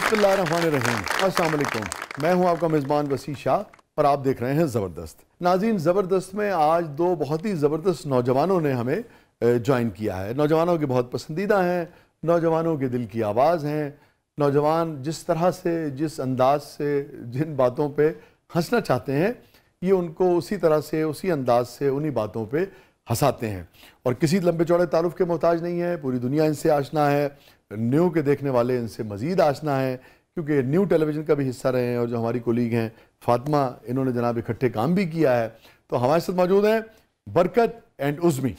बिस्मिल्लाहिर्रहमानिर्रहीम। अस्सलाम वालेकुम। मैं हूं आपका मेज़बान वसी शाह और आप देख रहे हैं ज़बरदस्त। नाज़रीन, ज़बरदस्त में आज दो बहुत ही ज़बरदस्त नौजवानों ने हमें ज्वाइन किया है। नौजवानों के बहुत पसंदीदा हैं, नौजवानों के दिल की आवाज़ हैं। नौजवान जिस तरह से, जिस अंदाज से, जिन बातों पे हंसना चाहते हैं, ये उनको उसी तरह से, उसी अंदाज से उन्हीं बातों पे हंसाते हैं और किसी लंबे चौड़े तारुफ के मोहताज नहीं है। पूरी दुनिया इनसे आशना है, न्यू के देखने वाले इनसे मज़ीद आशना है, क्योंकि न्यू टेलीविज़न का भी हिस्सा रहे हैं और जो हमारी कोलीग हैं फातिमा, इन्होंने जनाब इकट्ठे काम भी किया है। तो हमारे साथ मौजूद हैं Barkat and Uzmi.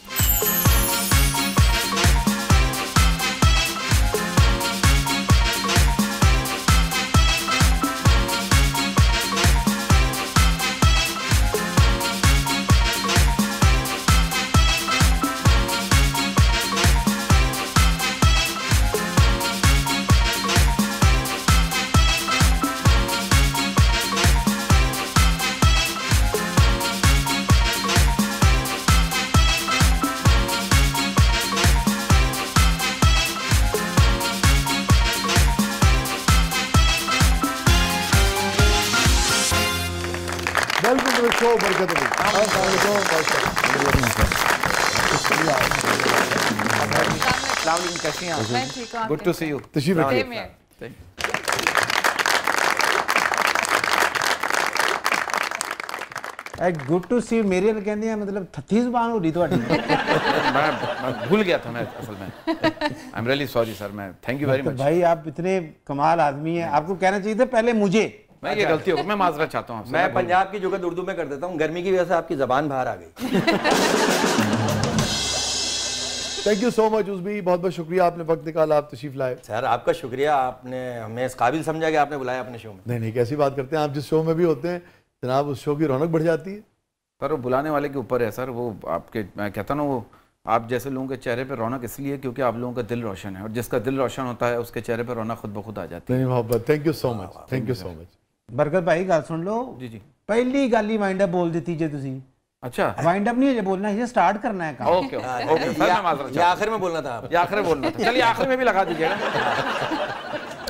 Good to see you. Same here. Good to see मेरे कहते हैं मतलब थत्थी जुबान हो रही थोड़ी। मैं भूल गया था मैं असल में। I am really sorry sir. मैं थैंक यू वेरी मच। भाई आप इतने कमाल आदमी हैं, आपको कहना चाहिए था पहले मुझे। मैं ये गलती हो गई, मैं माजरत चाहता हूँ। मैं पंजाब की जुगत उर्दू में कर देता हूँ, गर्मी की वजह से आपकी जबान बाहर आ गई। थैंक यू सो मच उज़्मी, बहुत बहुत शुक्रिया, आपने वक्त निकाला, आप तशरीफ लाए। सर आपका शुक्रिया, आपने हमें इस काबिल समझा कि आपने बुलाया अपने शो में। नहीं नहीं, कैसी बात करते हैं आप, जिस शो में भी होते हैं जनाब उस शो की रौनक बढ़ जाती है। पर वो बुलाने वाले के ऊपर है सर। वो आपके, मैं कहता ना, वो आप जैसे लोगों के चेहरे पे रौनक इसलिए क्योंकि आप लोगों का दिल रोशन है, और जिसका दिल रोशन होता है उसके चेहरे पे रौनक खुद ब खुद आ जाती है। नहीं मोहब्बत, thank you so much, thank you so much. बरकत भाई गल सुन लो जी जी। पहली गल ही वाइंड अप बोल दी जे तुसी। अच्छा, वाइंड अप नहीं है बोलना, ये स्टार्ट करना है काम। ओके ओके सर, मैं माजरत ये आखिर में बोलना था आप। ये आखिर में बोलना था। चलिए आखिर में भी लगा दीजिएगा।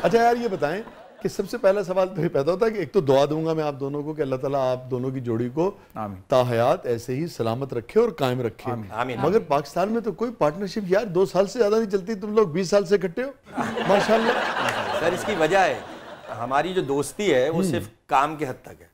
अच्छा यार, ये बताएं कि सबसे पहला सवाल तो ये पैदा होता है कि एक तो दुआ दूंगा मैं आप दोनों को कि अल्लाह ताला आप दोनों की जोड़ी को ताहयात ऐसे ही सलामत रखे और कायम रखे। आमीन। मगर पाकिस्तान में तो कोई पार्टनरशिप यार 2 साल से ज्यादा नहीं चलती, तुम लोग 20 साल से इकट्ठे हो माशाल्लाह। सर इसकी वजह है, हमारी जो दोस्ती है वो सिर्फ काम के हद तक है।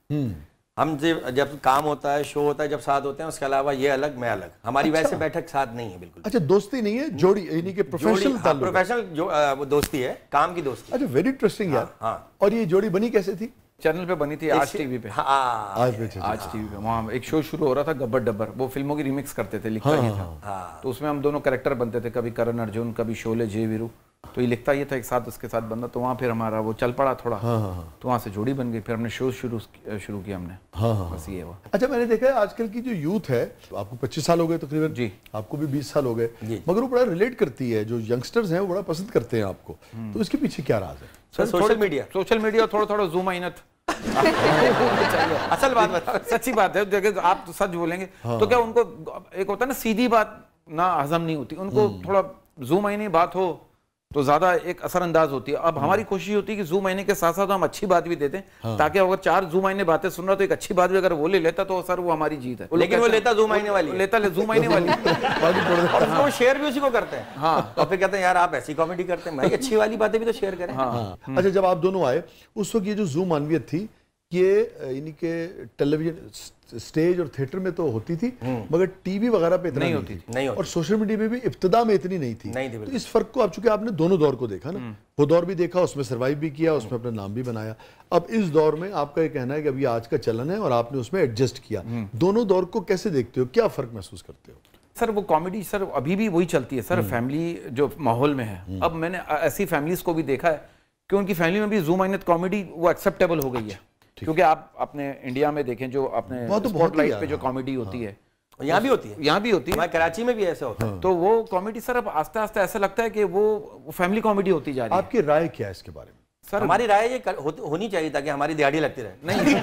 हम जब काम होता है, शो होता है, जब साथ होते हैं, उसके अलावा ये अलग मैं अलग। हमारी वैसे बैठक साथ नहीं है बिल्कुल। अच्छा, दोस्ती नहीं है, जोड़ी यानी कि प्रोफेशनल ताल्लुक। प्रोफेशनल जो वो दोस्ती है, काम की दोस्ती। अच्छा, वेरी इंटरेस्टिंग यार। हाँ। और ये जोड़ी बनी कैसे थी? चैनल पे बनी थी, आज टीवी पे। आज टीवी पे वहाँ एक शो शुरू हो रहा था, गब्बर डब्बर। वो फिल्मों की रिमिक्स करते थे, लिखता ये था। तो उसमें हम दोनों कैरेक्टर बनते थे, कभी करण अर्जुन, कभी शोले जय वीरू। तो ये लिखता ये था एक साथ, उसके साथ बंदा। तो वहाँ फिर हमारा वो चल पड़ा थोड़ा। तो वहाँ से जोड़ी बन गई, फिर हमने शो शुरू किया हमने। बस ये हुआ। अच्छा, मैंने देखा है आजकल की जो यूथ है, आपको 25 साल हो गए तकरीबन जी, आपको भी 20 साल हो गए, मगर वो बड़ा रिलेट करती है, जो यंगस्टर्स हैं वो बड़ा पसंद करते हैं आपको। तो इसके पीछे क्या राज है? सर सोशल मीडिया थोड़ा थोड़ा जूम आइनत। असल बात बता, सच्ची बात है। देखिए आप तो सच बोलेंगे तो क्या उनको एक होता है ना, सीधी बात ना हजम नहीं होती, उनको थोड़ा जूम आइने बात हो तो ज्यादा एक असरअंदाज होती है। अब हमारी कोशिश होती है कि जूम आइने के साथ साथ हम अच्छी बात भी देते हैं, ताकि अगर 4 जूम आइने बातें सुन रहा तो एक अच्छी बात भी अगर वो ले लेता तो सर वो हमारी जीत है। लेकिन वो लेता जूम आइने वाली, लेता जूम आइने वाली और वो शेयर भी उसी को करते हैं। हाँ, तो फिर कहते हैं यार आप ऐसी कॉमेडी करते हैं, भाई अच्छी वाली बातें भी तो शेयर करें। अच्छा, जब आप दोनों आए उस वक्त ये जो जूम मानवियत थी, ये यानी कि टेलीविजन, स्टेज और थिएटर में तो होती थी, मगर टीवी वगैरह पे इतना नहीं होती थी, और सोशल मीडिया में भी इब्तिदा में इतनी नहीं थी। तो इस फर्क को, आप चूंकि आपने दोनों दौर को देखा ना, वो दौर भी देखा, उसमें सर्वाइव भी किया, उसमें अपना नाम भी बनाया। अब इस दौर में आपका ये कहना है कि अभी आज का चलन है और आपने उसमें एडजस्ट किया। दोनों दौर को कैसे देखते हो, क्या फर्क महसूस करते हो? सर वो कॉमेडी सर अभी भी वही चलती है सर, फैमिली जो माहौल में है। अब मैंने ऐसी फैमिलीज को भी देखा है कि उनकी फैमिली में भी जूम आइनत कॉमेडी वो एक्सेप्टेबल हो गई है। क्योंकि आप अपने इंडिया में देखें, जो अपने स्पॉटलाइट पे जो कॉमेडी होती है, यहाँ भी होती है, यहाँ भी होती है, कराची में भी ऐसा होता है। तो वो कॉमेडी सर अब आस्ते आस्ते ऐसा लगता है कि वो फैमिली कॉमेडी होती जा रही है। आपकी राय क्या है इसके बारे में? सर हमारी राय ये होनी चाहिए ताकि हमारी दिहाड़ी लगती रहे। नहीं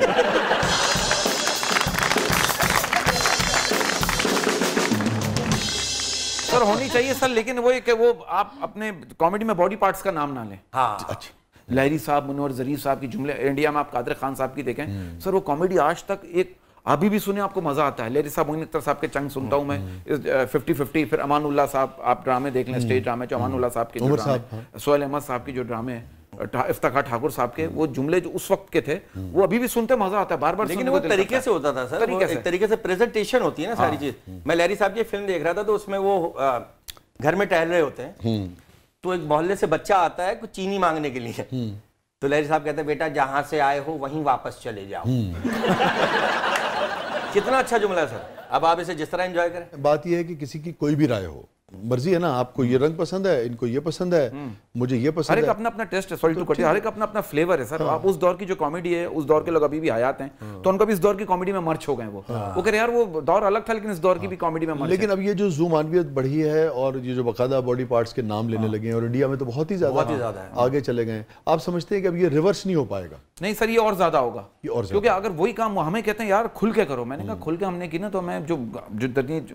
सर होनी चाहिए सर, लेकिन वो कि वो आप अपने कॉमेडी में बॉडी पार्ट्स का नाम ना लें। हाँ, अच्छा, लहरी साहब, मुनव्वर ज़रीफ साहब की जुमले, इंडिया में आप कादर खान साहब की देखें सर, वो कॉमेडी आज तक एक अभी भी सुने आपको मजा आता है। लहरी साहब, मोइन अख्तर साहब के चंग सुनता हूँ मैं, 50-50, फिर अमानुल्लाह साहब, आप ड्रामे देख लें, स्टेज ड्रामे जो अमानुल्लाह साहब के जो ड्रामे, सोहेल अहमद साहब की जो ड्रामे, इफ्तिखार ठाकुर साहब के वो जुमले जो उस वक्त के थे, वो अभी भी सुनते मजा आता है, बार बार। लेकिन वो तरीके से होता था सर, एक तरीके से प्रेजेंटेशन होती है ना सारी चीज। मैं लहरी साहब की फिल्म देख रहा था, तो उसमें वो घर में टहल रहे होते हैं, तो एक मोहल्ले से बच्चा आता है कुछ चीनी मांगने के लिए, तो लहरी साहब कहते हैं बेटा जहां से आए हो वहीं वापस चले जाओ। कितना अच्छा जुमला है सर। अब आप इसे जिस तरह एंजॉय करें। बात यह है कि किसी की कोई भी राय हो, मर्जी है ना, आपको ये रंग पसंद है, इनको ये पसंद है, मुझे ये पसंद है, हर एक अपना अपना टेस्ट है, सॉरी टू कट, हर एक अपना अपना फ्लेवर है सर। आप उस दौर की जो कॉमेडी है, उस दौर के लोग अभी भी हयात हैं, तो उनको भी इस दौर की कॉमेडी में मर्च हो गए। वो कह रहे यार वो दौर अलग था, लेकिन इस दौर की भी कॉमेडी में मर्च। लेकिन अब ये जो ज़ूमानवियत बढ़ी है और ये जो बाकायदा बॉडी पार्ट्स के नाम लेने लगे हैं, और इंडिया में तो बहुत ही ज्यादा आगे चले गए, आप समझते हैं कि अब ये रिवर्स नहीं हो पाएगा? नहीं सर, ये और ज्यादा होगा, क्योंकि अगर वही काम हमें कहते हैं यार खुल के करो, मैंने कहा खुल के हमने की ना, तो मैं जो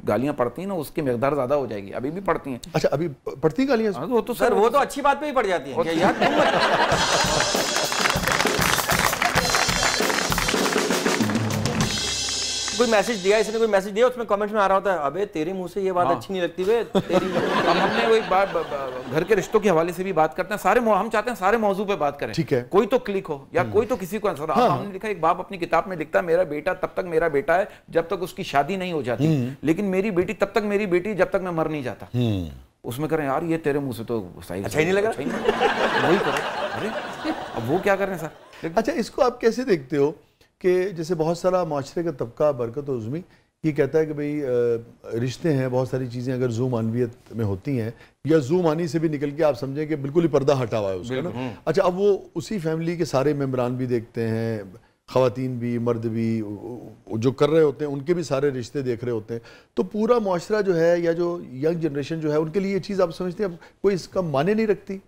गालियां पड़ती हैं ना, उसकी मिकदार ज्यादा हो जाएगी, अभी भी पड़ती हैं। अच्छा, अभी पड़ती गालियां? वो तो सर वो तो अच्छी बात पे ही पड़ जाती है यार। कोई मैसेज दिया, इसने कोई मैसेज दिया, उसमें कमेंट्स में आ रहा होता है अबे तेरे मुंह से ये बात अच्छी नहीं लगती बे तेरी। अब हमने वही बात घर के रिश्तों के हवाले से भी बात करते हैं, सारे हम चाहते हैं सारे मौजू पे बात करें, ठीक है, कोई तो क्लिक हो या कोई तो किसी को आंसर। हमने लिखा, एक बाप अपनी किताब में लिखता है मेरा बेटा तब तक मेरा बेटा है जब तक उसकी शादी नहीं हो जाती, लेकिन मेरी बेटी तब तक मेरी बेटी जब तक मैं मर नहीं जाता। उसमें करें यार ये तेरे मुंह से तो सही अच्छा ही नहीं लगा, वही करो। अरे अब वो क्या कर रहे हैं सर? अच्छा, इसको आप कैसे देखते हो कि जैसे बहुत सारा माशरे का तबका, बरकत उज़्मी, ये कहता है कि भाई रिश्ते हैं, बहुत सारी चीज़ें अगर ज़ूमानवियत में होती हैं या ज़ूमानी से भी निकल के आप समझें कि बिल्कुल ही पर्दा हटा हुआ है उसका ना। अच्छा, अब वो उसी फैमिली के सारे मेम्बरान भी देखते हैं, ख़वातीन भी, मर्द भी, जो कर रहे होते हैं उनके भी सारे रिश्ते देख रहे होते हैं, तो पूरा माशरा जो है या जो यंग जनरेशन जो है उनके लिए ये चीज़ आप समझते हैं कोई इसका माने नहीं रखती?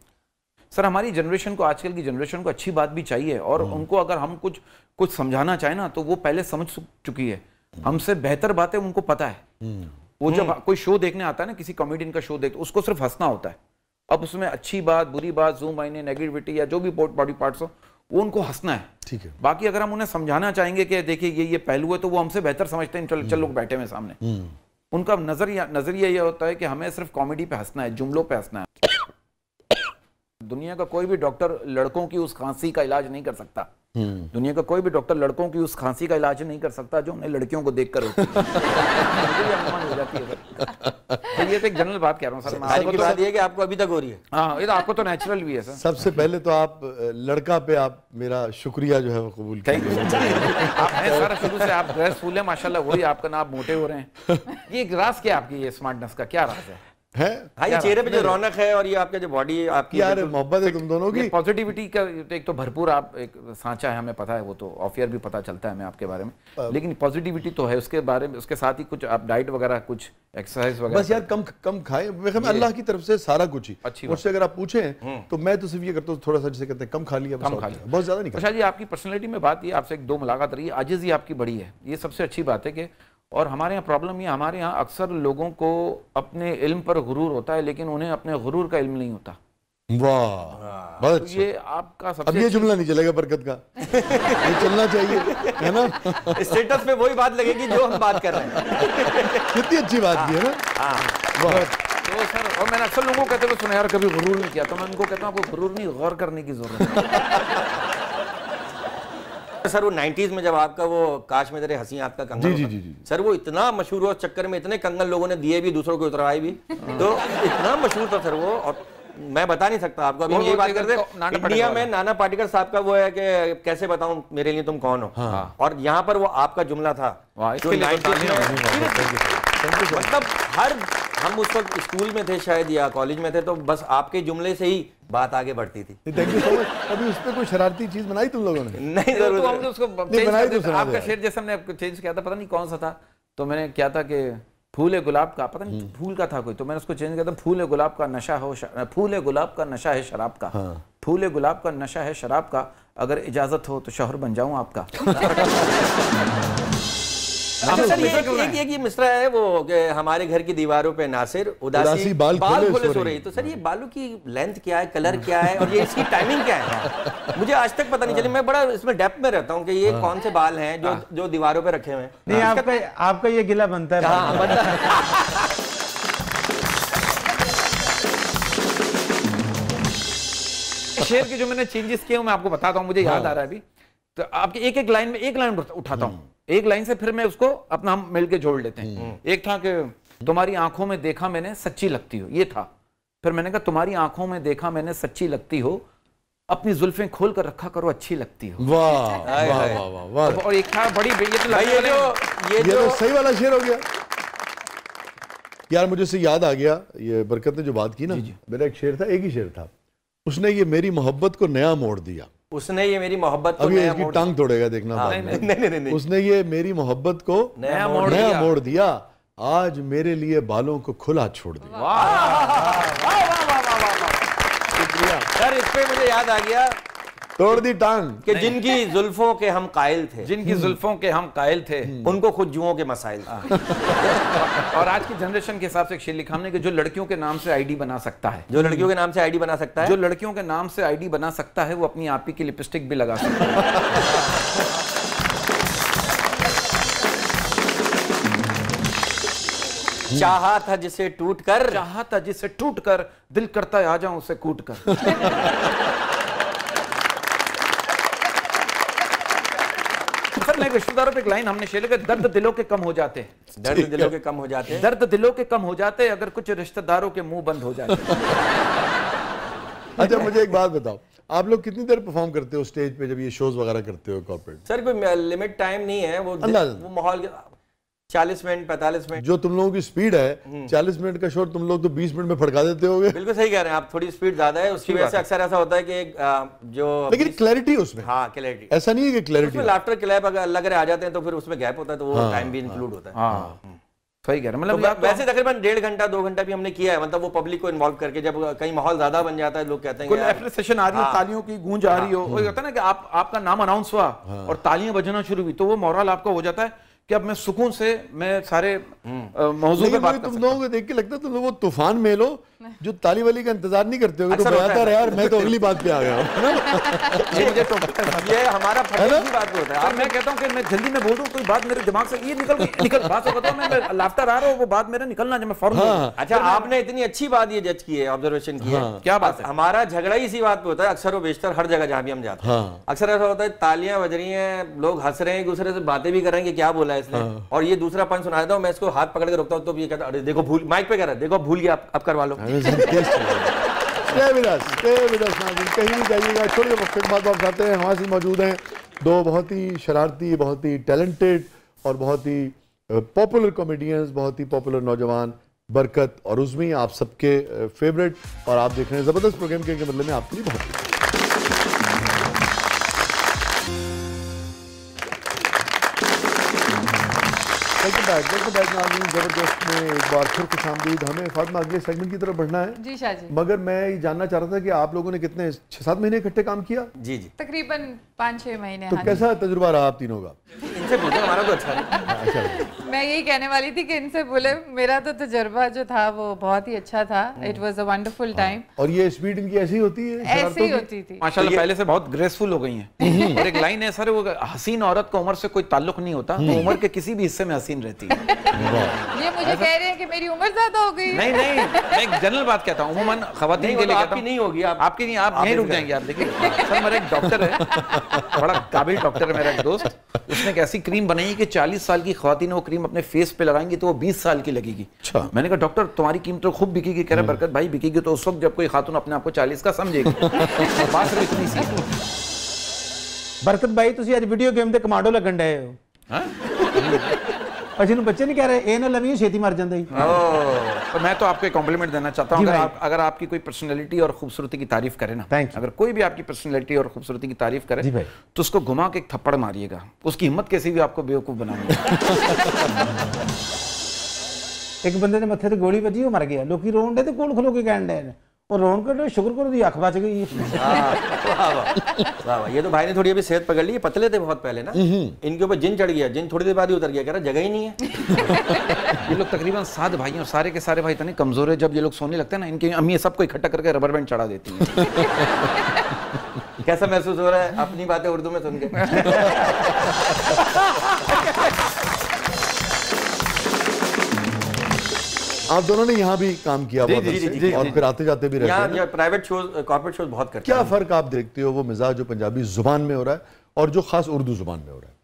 सर हमारी जनरेशन को, आजकल की जनरेशन को अच्छी बात भी चाहिए, और उनको अगर हम कुछ समझाना चाहें ना, तो वो पहले समझ चुकी है, हमसे बेहतर बातें उनको पता है। वो जब कोई शो देखने आता है ना, किसी कॉमेडियन का शो देखते, उसको सिर्फ हंसना होता है। अब उसमें अच्छी बात, बुरी बात, जूम आईने, नेगेटिविटी या जो भी बॉडी पार्ट्स हो, वो उनको हंसना है, ठीक है। बाकी अगर हम उन्हें समझाना चाहेंगे कि देखिए ये पहलू है, तो वो हमसे बेहतर समझते हैं। चल लोग बैठे हुए सामने, उनका नजरिया ये होता है कि हमें सिर्फ कॉमेडी पे हंसना है, जुमलों पे हंसना है। दुनिया का कोई भी डॉक्टर लड़कों की उस खांसी का इलाज नहीं कर सकता। दुनिया का कोई भी डॉक्टर लड़कों की उस खांसी का इलाज नहीं कर सकता जो उन्हें लड़कियों को देखकर होती है। हो जाती है। तो ये तो एक जनरल बात कह रहा हूँ सर। आपको तो बात ये है कि आपको अभी तक हो रही है। हाँ, ये तो आपको तो नेचुरल भी है सर। सबसे पहले तो आप लड़का पे आप मेरा शुक्रिया जो है वो कबूल कीजिए। आप सर शुरू से आप ड्रेसफुल है माशाल्लाह, वही आपका ना आप मोटे हो रहे हैं। ये राज क्या आपकी, ये स्मार्टनेस का क्या राज है? हाँ, ये चेहरे पे जो रौनक है और ये आपका जो बॉडी है आपकी, यार मोहब्बत है तुम दोनों की, पॉजिटिविटी का एक तो भरपूर आप एक सांचा है, हमें पता है, वो तो ऑफ ईयर भी पता चलता है हमें आपके बारे में, लेकिन पॉजिटिविटी तो है उसके बारे में। उसके साथ ही कुछ आप डाइट वगैरह, कुछ एक्सरसाइज वगैरह, बस यार कम खाएं। अल्लाह की तरफ से सारा कुछ ही अच्छी। मुझसे अगर आप पूछें तो मैं तो सिर्फ ये करता हूँ, थोड़ा सा जिसे कहते हैं कम खा लिया, बहुत ज्यादा नहीं। अच्छा जी, आपकी पर्सनैलिटी में बात ये, आपसे एक दो मुलाकात रही, आजिज़ी आपकी बड़ी है, ये सबसे अच्छी बात है कि, और हमारे यहाँ प्रॉब्लम ये, हमारे यहाँ अक्सर लोगों को अपने इल्म पर गुरूर होता है, लेकिन उन्हें अपने गुरूर का इल्म नहीं होता। वाह, बहुत अच्छा। ये आपका सबसे, अब ये जुमला नहीं चलेगा बरकत का, ये चलना चाहिए, है ना? स्टेटस पे वही बात लगेगी जो हम बात कर रहे हैं। कितनी अच्छी बात की है ना। तो सर, और मैंने अक्सर लोगों को कहते हुए सुना यार कभी गुरूर नहीं किया, तो मैं उनको कहता हूँ आपको गुरूर नहीं, गौर करने की जरूरत है। सर वो 90s में जब आपका वो काश में तेरे हंसी आपका कंगन, जी, सर वो इतना मशहूर हुआ, उस चक्कर में इतने कंगन लोगों ने दिए भी, दूसरों को उतरवाए भी, तो इतना मशहूर था सर वो। और मैं बता नहीं सकता आपको, अभी यही बात करते हैं इंडिया में नाना पाटेकर साहब का वो है कि कैसे बताऊं मेरे लिए तुम कौन हो, और यहाँ पर वो आपका जुमला था जो 90s में, मतलब हर, हम उस वक्त स्कूल में थे शायद या कॉलेज में थे, तो बस आपके जुमले से ही बात आगे बढ़ती थी। Thank you so much. अभी उस पे कोई शरारती चीज बनाई तुम लोगों ने? नहीं, तो हमने उसको आपका शेर जैसा हमने चेंज किया था, पता नहीं कौन सा था, तो मैंने क्या था कि फूल गुलाब का, पता नहीं फूल का था कोई, तो मैंने उसको चेंज किया था, फूल गुलाब का नशा हो, फूल गुलाब का नशा है शराब का, फूल गुलाब का नशा है शराब का, अगर इजाजत हो तो शौहर बन जाऊं आपका। अच्छा सर, एक ये मिसरा है वो कि हमारे घर की दीवारों पे नासिर उदासी बाल खोले सो रही। तो सर ये बालों की लेंथ क्या है, कलर क्या है और ये इसकी टाइमिंग क्या है? मुझे आज तक पता नहीं चली। मैं बड़ा इसमें डेप्थ में रहता हूँ कि ये कौन से बाल हैं जो दीवारों पे रखे हुए हैं। नहीं, आपका ये गिला बनता है। हाँ बनता है। शेर के जो मैंने चेंजेस किए मैं आपको बताता हूँ, मुझे याद आ रहा है अभी। तो आपकी एक लाइन में एक लाइन उठाता हूँ, एक लाइन से फिर मैं उसको अपना हम मिलके जोड़ लेते हैं। एक था कि तुम्हारी आंखों में देखा मैंने सच्ची लगती हो, ये था। फिर मैंने कहा तुम्हारी आंखों में देखा मैंने सच्ची लगती हो, अपनी जुल्फें खोल कर रखा करो अच्छी लगती हो। वाह वाह वाह वाह। और एक था बड़ी ये तो सही वाला शेर हो गया यार। मुझे से याद आ गया, ये बरकत ने जो बात की ना, मेरा एक शेर था, एक ही शेर था, उसने ये मेरी मोहब्बत को नया मोड़ दिया। उसने ये मेरी मोहब्बत को अभी इसकी टांग तोड़ेगा देखना। नहीं। उसने ये मेरी मोहब्बत को नया मोड़ दिया, आज मेरे लिए बालों को खुला छोड़ दिया। शुक्रिया सर। इस पे मुझे याद आ गया, तोड़ दी टांग कि जिनकी जुल्फों के हम कायल थे, जिनकी जुल्फों के हम कायल थे, उनको खुद जुओं के मसाइल। और आज की जनरेशन के हिसाब से एक शेर लिखा हमने कि जो लड़कियों के नाम से आईडी बना सकता है, जो लड़कियों के नाम से आईडी बना सकता है, जो लड़कियों के नाम से आईडी बना सकता है, वो अपनी आप ही की लिपस्टिक भी लगा सकता है। चाहा था जिसे टूट कर, चाहा था जिसे टूट कर, दिल करता है आ जाऊं उसे कूट कर। मैं रिश्तेदारों पे एक लाइन हमने शेर, दर्द दिलों के कम हो जाते हैं, दर्द दिलों के कम हो जाते हैं, दर्द दिलों के कम हो जाते हैं अगर कुछ रिश्तेदारों के मुंह बंद हो जाते। अच्छा मुझे एक बात बताओ, आप लोग कितनी देर परफॉर्म करते हो स्टेज पे जब ये शोज वगैरह करते हो कॉर्पोरेट? सर कोई लिमिट टाइम नहीं है, वो माहौल 40 मिनट 45 मिनट। जो तुम लोगों की स्पीड है 40 मिनट का शो तुम लोग तो 20 मिनट में फड़का देते होगे। बिल्कुल सही कह रहे हैं आप, थोड़ी स्पीड ज्यादा है, उसकी वजह से अक्सर ऐसा होता है कि जो लेकिन क्लैरिटी उसमें, हाँ क्लैरिटी, ऐसा नहीं है कि क्लैरिटी लाफ्टर क्लैप अगर लग रहे आ जाते हैं तो फिर उसमें गैप होता है, तो वो टाइम भी इंक्लूड होता है। सही कह रहे हैं। मतलब वैसे तकरीबन 1.5 घंटा 2 घंटा भी हमने किया है, मतलब वो पब्लिक को इन्वॉल्व करके, जब कहीं माहौल ज्यादा बन जाता है लोग कहते हैं कोई एप्रिसिएशन आ रही हो, तालियों की गूंज आ रही हो, वो होता है ना कि आपका नाम अनाउंस हुआ और तालियां बजना शुरू हुई, तो वो मोरल आपका हो जाता है कि अब मैं सुकून से मैं सारे मौजूद पे बात कर सकता हूं। तुम लोगों को देख के लगता है तुम लोग वो तूफान में लो जो ताली वाली का इंतजार नहीं करते हो, तो बेहतर है यार, मैं तो अगली बात पे आ गया हूं। ये हमारा फर्ज की बात होता है। मैं कहता हूं कि मैं जल्दी में बोल दूं, कोई बात मेरे दिमाग से ये निकल बात होता है, मैं लाफ्टर आ रहा हूं, वो बात मेरा निकलना मैं फौरन। अच्छा आपने इतनी अच्छी बात ये जज की है, ऑब्जर्वेशन की है, क्या बात है? हमारा झगड़ा ही इसी बात पे होता है अक्सर वो बेशतर, हर जगह जहां भी हम जाते हैं अक्सर ऐसा होता है, तालियां बज रही हैं, लोग हंस रहे हैं, एक दूसरे से बातें भी कर रहे हैं कि क्या बोला है इसने, और ये दूसरा पंच सुना देता हूं, मैं इसको हाथ पकड़ के रोकता हूं तो ये कहता है अरे देखो भूल, माइक पे कह रहा है देखो भूल गया, अब करवा लो। कहीं नहीं जाइएगा, छोटे वक्त के बाद आप जाते हैं। हमारे साथ मौजूद हैं दो बहुत ही शरारती, बहुत ही टैलेंटेड और बहुत ही पॉपुलर कॉमेडियंस, बहुत ही पॉपुलर नौजवान बरकत और उज़्मी, आप सबके फेवरेट, और आप देख रहे हैं ज़बरदस्त प्रोग्राम के मतलब में आपके लिए बहुत जबरदस्त में एक बार फिर खुशामदीद। हमें फातिमा अगले सेगमेंट की तरफ बढ़ना है जी शाह जी, मगर मैं ये जानना चाह रहा था कि आप लोगों ने कितने 6-7 महीने इकट्ठे काम किया? जी जी तकरीबन 5-6 महीने। तो कैसा तजुर्बा रहा आप तीनों का? इनसे पूछो, हमारा तो अच्छा है। मैं यही कहने वाली थी कि इनसे बोले, मेरा तो तजुर्बा जो था वो बहुत ही अच्छा था। It was a wonderful time. और ये स्पीड इनकी ऐसी होती है? ऐसी ही होती थी माशाल्लाह, पहले से बहुत ग्रेसफुल हो गई हैं। और एक लाइन है सर, वो हसीन औरत का उम्र से कोई ताल्लुक नहीं होता, वो उम्र के किसी भी हिस्से में हसीन रहती है। ये मुझे कह रहे हैं कि मेरी उम्र ज्यादा हो गई। नहीं नहीं, मैं एक जनरल बात कहता हूँ, उम्मन खवातीन के लिए कहता हूँ। नहीं होगी आपकी नहीं, आप यहीं रुक जाएंगे। आप देखिए सर, मेरा एक डॉक्टर है, बड़ा काबिल डॉक्टर है मेरा एक दोस्त, उसने एक ऐसी क्रीम बनाई कि 40 साल की खवातीन वो क्रीम अपने फेस पे लगाएंगी तो वो 20 साल की लगेगी। अच्छा। मैंने कहा डॉक्टर तुम्हारी क्रीम तो खूब बिकेगी। कह रहे बरकत भाई बिकेगी तो उस वक्त जब कोई खातून अपने आप को 40 का समझेगी। बात सिर्फ इतनी सी। बरकत भाई तुसी आज वीडियो गेम ते कमांडो लगन डे हो। अच्छा बच्चे नहीं कह रहे ए ना लवी छेती मर जांदा ही। तो मैं तो आपको एक कॉम्प्लीमेंट देना चाहता हूँ, अगर आपकी कोई पर्सनैलिटी और खूबसूरती की तारीफ करे ना, अगर कोई भी आपकी पर्सनैलिटी और खूबसूरती की तारीफ करे तो उसको घुमा के एक थप्पड़ मारिएगा, उसकी हिम्मत कैसी भी आपको बेवकूफ बनाएगी। एक बंदे ने मत्थे ते गोली बजी, वो मर गया, लोग रोन डे ते कोल खलो के कहन डे और रोन कर शुक्र करो दी अख बच गई। वाह वाह, ये तो भाई ने थोड़ी अभी सेहत पकड़ ली, पतले थे बहुत पहले ना, इनके ऊपर जिन चढ़ गया, जिन थोड़ी देर बाद ही उतर गया, कह रहा जगह ही नहीं है। ये लोग तकरीबन 7 भाई हैं और सारे के सारे भाई इतने कमजोर है, जब ये लोग सोने लगते हैं ना, इनकी अम्मी सबको इकट्ठा करके रबर बैंड चढ़ा देती है। कैसा महसूस हो रहा है अपनी बातें उर्दू में सुन के? आप दोनों ने यहाँ भी काम किया बहुत जी, और फिर आते जाते भी रहते हैं। यहाँ प्राइवेट शोज, कॉर्पोरेट शोज बहुत करते क्या फर्क आप देखते हो वो मिजाज जो पंजाबी जुबान में हो रहा है और जो खास उर्दू जुबान में हो रहा है?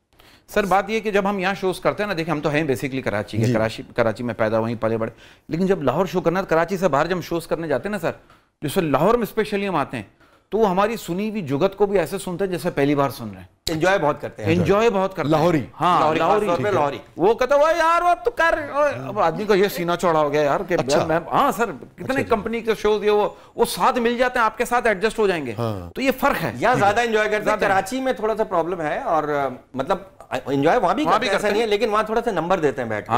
सर बात ये कि जब हम यहाँ शोज करते हैं ना, देखिए हम तो हैं बेसिकली कराची के, कराची में पैदा वहीं पले बड़े, लेकिन जब लाहौर शो करना, कराची से बाहर जब शोज करने जाते हैं ना सर, जैसे लाहौर में स्पेशली हम आते हैं तो वो हमारी सुनी हुई जुगत को भी ऐसे सुनते हैं जैसे पहली बार सुन रहे हैं। एंजॉय बहुत करते हैं, एंजॉय बहुत करते हैं। लाहौरी, हाँ लाहौरी, वो कहता है यार अब तो कर, अब आदमी को ये सीना चौड़ा हो गया यार कि हाँ सर कितने कंपनी के शोज ये वो साथ मिल जाते हैं, आपके साथ एडजस्ट हो जाएंगे। तो ये फर्क है, यहाँ ज्यादा एंजॉय करते हैं। कराची में थोड़ा सा प्रॉब्लम है, और मतलब एंजॉय वहाँ भी करते नहीं है, लेकिन वहाँ थोड़ा सा नंबर देते हैं बैठ के,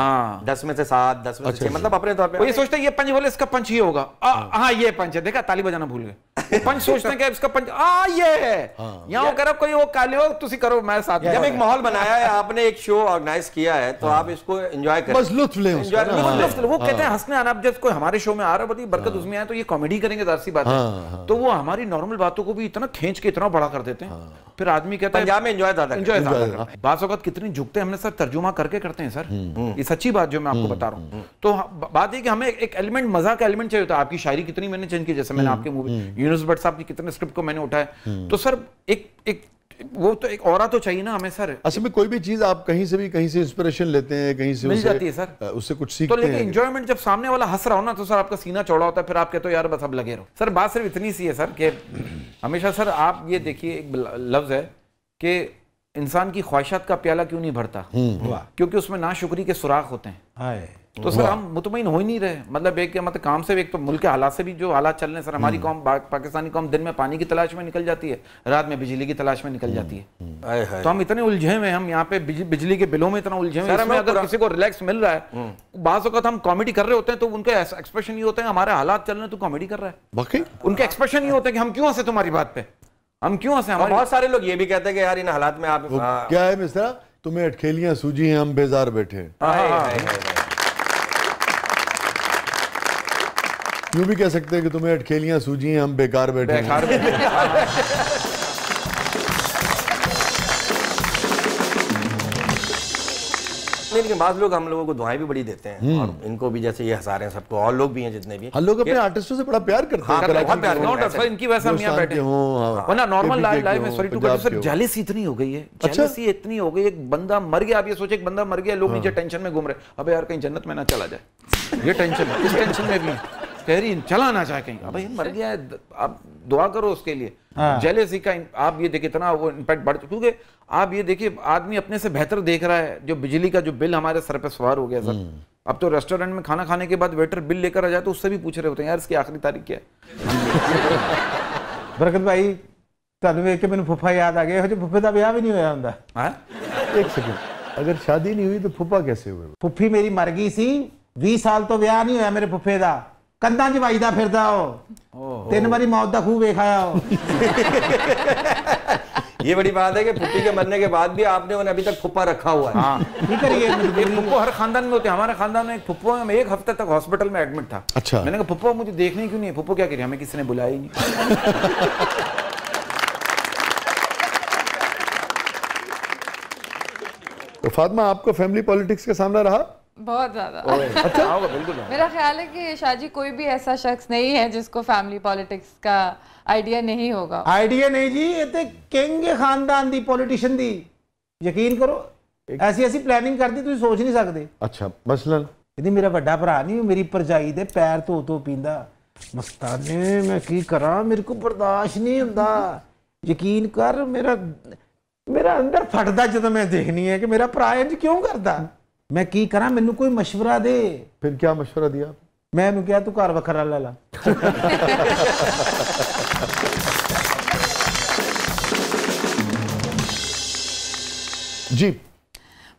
10 में से 7, 10 में से 6, मतलब अपने तौर पे। ये सोचते हैं ये पंच बोले इसका पंच ही होगा, हाँ ये पंच है, देखा ताली बजाना भूल गए। पंच सोचते हैं कि इसका पंच ये है, यहाँ करो कोई वो काले हो तुसी करो मैं साथ। जब एक माहौल बनाया है आपने, एक शो ऑर्गेनाइज किया है, तो आप इसको एंजॉय करें, बस लुत्फ लें उसका। वो कहते हैं हंसने आना, अब जब कोई हमारे शो में आ रहा है बरकत उसमें आए तो ये कॉमेडी करेंगे, जाहिर सी बात है, तो वो हमारी नॉर्मल बातों को भी इतना खींच के इतना बड़ा कर देते हैं, फिर आदमी कहता है पंजाब में एंजॉय ज्यादा। बात वक्त कितनी झुकते हैं, हमने सर तर्जुमा करके करते हैं सर, ये सच्ची बात जो मैं आपको बता रहा हूँ। तो बात है कि हमें एक एलिमेंट, मजा का एलिमेंट चाहिए होता है। आपकी शायरी कितनी मैंने चेंज की, जैसे मैंने आपके मूवी यूनुस भट्ट साहब की कितने स्क्रिप्ट को मैंने उठाया, तो सर एक वो तो एक औरा तो चाहिए ना हमें सर। असल में कोई भी चीज आप कहीं से इंस्पिरेशन लेते हैं, कहीं से मिल जाती है सर, उससे कुछ सीखते हैं। तो लेकिन एंजॉयमेंट जब सामने वाला हंस रहा हो ना, तो सर आपका सीना चौड़ा होता है, फिर आप कहते हो यार बस अब लगे रहो। सर बात सिर्फ इतनी सी है सर कि हमेशा सर आप ये देखिए, एक लफ्ज है कि इंसान की ख्वाहिशात का प्याला क्यों नहीं भरता, क्योंकि उसमें नाशुक्री के सुराख होते हैं। तो सर हम मुतमईन हो ही नहीं रहे, मतलब एक मतलब काम से, एक तो मुल्क के हालात से भी जो हालात चल रहे हैं सर, हमारी कौम, पाकिस्तानी कौम दिन में पानी की तलाश में निकल जाती है, रात में बिजली की तलाश में निकल जाती है। तो हम इतने उलझे हुए हैं, हम यहाँ पे बिजली के बिलों में इतना उलझे हुए हैं, अगर किसी को रिलैक्स मिल रहा है, बाज़ वक़्त हम कॉमेडी कर रहे होते हैं तो उनके एक्सप्रेशन ये होते हैं हमारे हालात चल रहे हैं तो कॉमेडी कर रहा है, बाकी उनके एक्सप्रेशन ये होते हैं कि हम क्यों हंसे तुम्हारी बात पे, हम क्यों हंसे। बहुत सारे लोग ये भी कहते हैं कि यार इन हालात में आप क्या है मिस्रा, तुम्हें अटखेलियां सूझी हैं, हम बेजार बैठे हैं। यूं भी कह सकते हैं कि तुम्हें अटखेलियां सूझी हैं, हम बेकार बैठे हैं। लेकिन बाद लोग हम लोगों को दुआएं भी बड़ी देते हैं, और इनको भी जैसे ये हंसा रहे हैं सबको, और लोग भी हैं जितने भी, हम लोग अपने आर्टिस्टों से बड़ा प्यार करते हैं, बहुत प्यार करते हैं, इनकी वजह से हम यहाँ बैठे हैं, वरना नॉर्मल लाइफ में sorry to cut sir jealousy इतनी हो गई है, जेलसी इतनी हो गई, एक बंदा मर गया, आप ये सोचे एक बंदा मर गया, लोग नीचे टेंशन में घूम रहे, अबे यार कहीं जन्नत में ना चला जाए, ये टेंशन, इस टेंशन में भी कह रही चला ना जाए कहीं, अबे मर गया है, आप दुआ करो उसके लिए। जेलसी का आप ये देखिए इतना वो इम्पैक्ट बढ़, क्योंकि आप ये देखिए आदमी अपने से बेहतर देख रहा है, जो बिजली का जो बिल हमारे सर पे सवार हो गया सर, अब तो रेस्टोरेंट में खाना खाने के बाद वेटर बिल लेकर आ जाए तो उससे भी पूछ रहे होते हैं यार इसकी आखिरी तारीख क्या है। बरकत भाई ਤੁਹਾਨੂੰ ਵੇਖ ਕੇ ਮੈਨੂੰ ਫੁੱਫਾ याद आ गया, ਇਹੋ ਜਿਹੇ ਫੁੱਫੇ ਦਾ ਵਿਆਹ भी नहीं होया ਹੁੰਦਾ। एक सेकंड, अगर शादी नहीं हुई तो फूफा कैसे हुए? फुੱਫੀ मेरी मर गई सी, 20 साल तो ਵਿਆਹ नहीं होया मेरे फुੱਫੇ ਦਾ, ਕੰਧਾਂ 'ਚ ਵੱਜਦਾ ਫਿਰਦਾ ਉਹ, 3 ਵਾਰੀ मौत ਦਾ ਖੂਹ ਵੇਖ आया ਉਹ। ये बड़ी बात है कि फुप्पी के मरने के बाद भी आपने उन्हें अभी तक फुप्पा रखा हुआ है। हाँ करिए, फुप्पो हर खानदान में होते हैं, हमारे खानदान में एक फुप्पो में 1 हफ्ते तक हॉस्पिटल में एडमिट था। अच्छा, मैंने कहा फुप्पो मुझे देखने क्यों नहीं है, फुप्पो क्या करिए हमें किसी ने बुलाया ही नहीं। तो फातिमा आपको फैमिली पॉलिटिक्स का सामना रहा? बहुत ज्यादा। अच्छा, बिल्कुल। मेरा ख्याल है कि शाजी कोई भी ऐसा शख्स नहीं है जिसको फैमिली पॉलिटिक्स का आइडिया नहीं होगा। आइडिया नहीं जी, ये तो किंग खानदान दी पॉलिटिशियन दी, यकीन करो ऐसी ऐसी प्लानिंग करती तुम सोच नहीं सकते। अच्छा, मसलन यदि मेरा बड़ा भरा नहीं मेरी भरजाई दे पैर धो पींदा, मस्ताने मैं की करा, मेरे को बर्दाश्त नहीं होता, यकीन कर मेरा अंदर फटदा जब मैं देखनी है कि मेरा भरा इंज क्यों करता, मैं की करा, मैनू कोई मशवरा दे। फिर क्या मशवरा दिया? मैं क्या तू घर वखरा ले ला। जी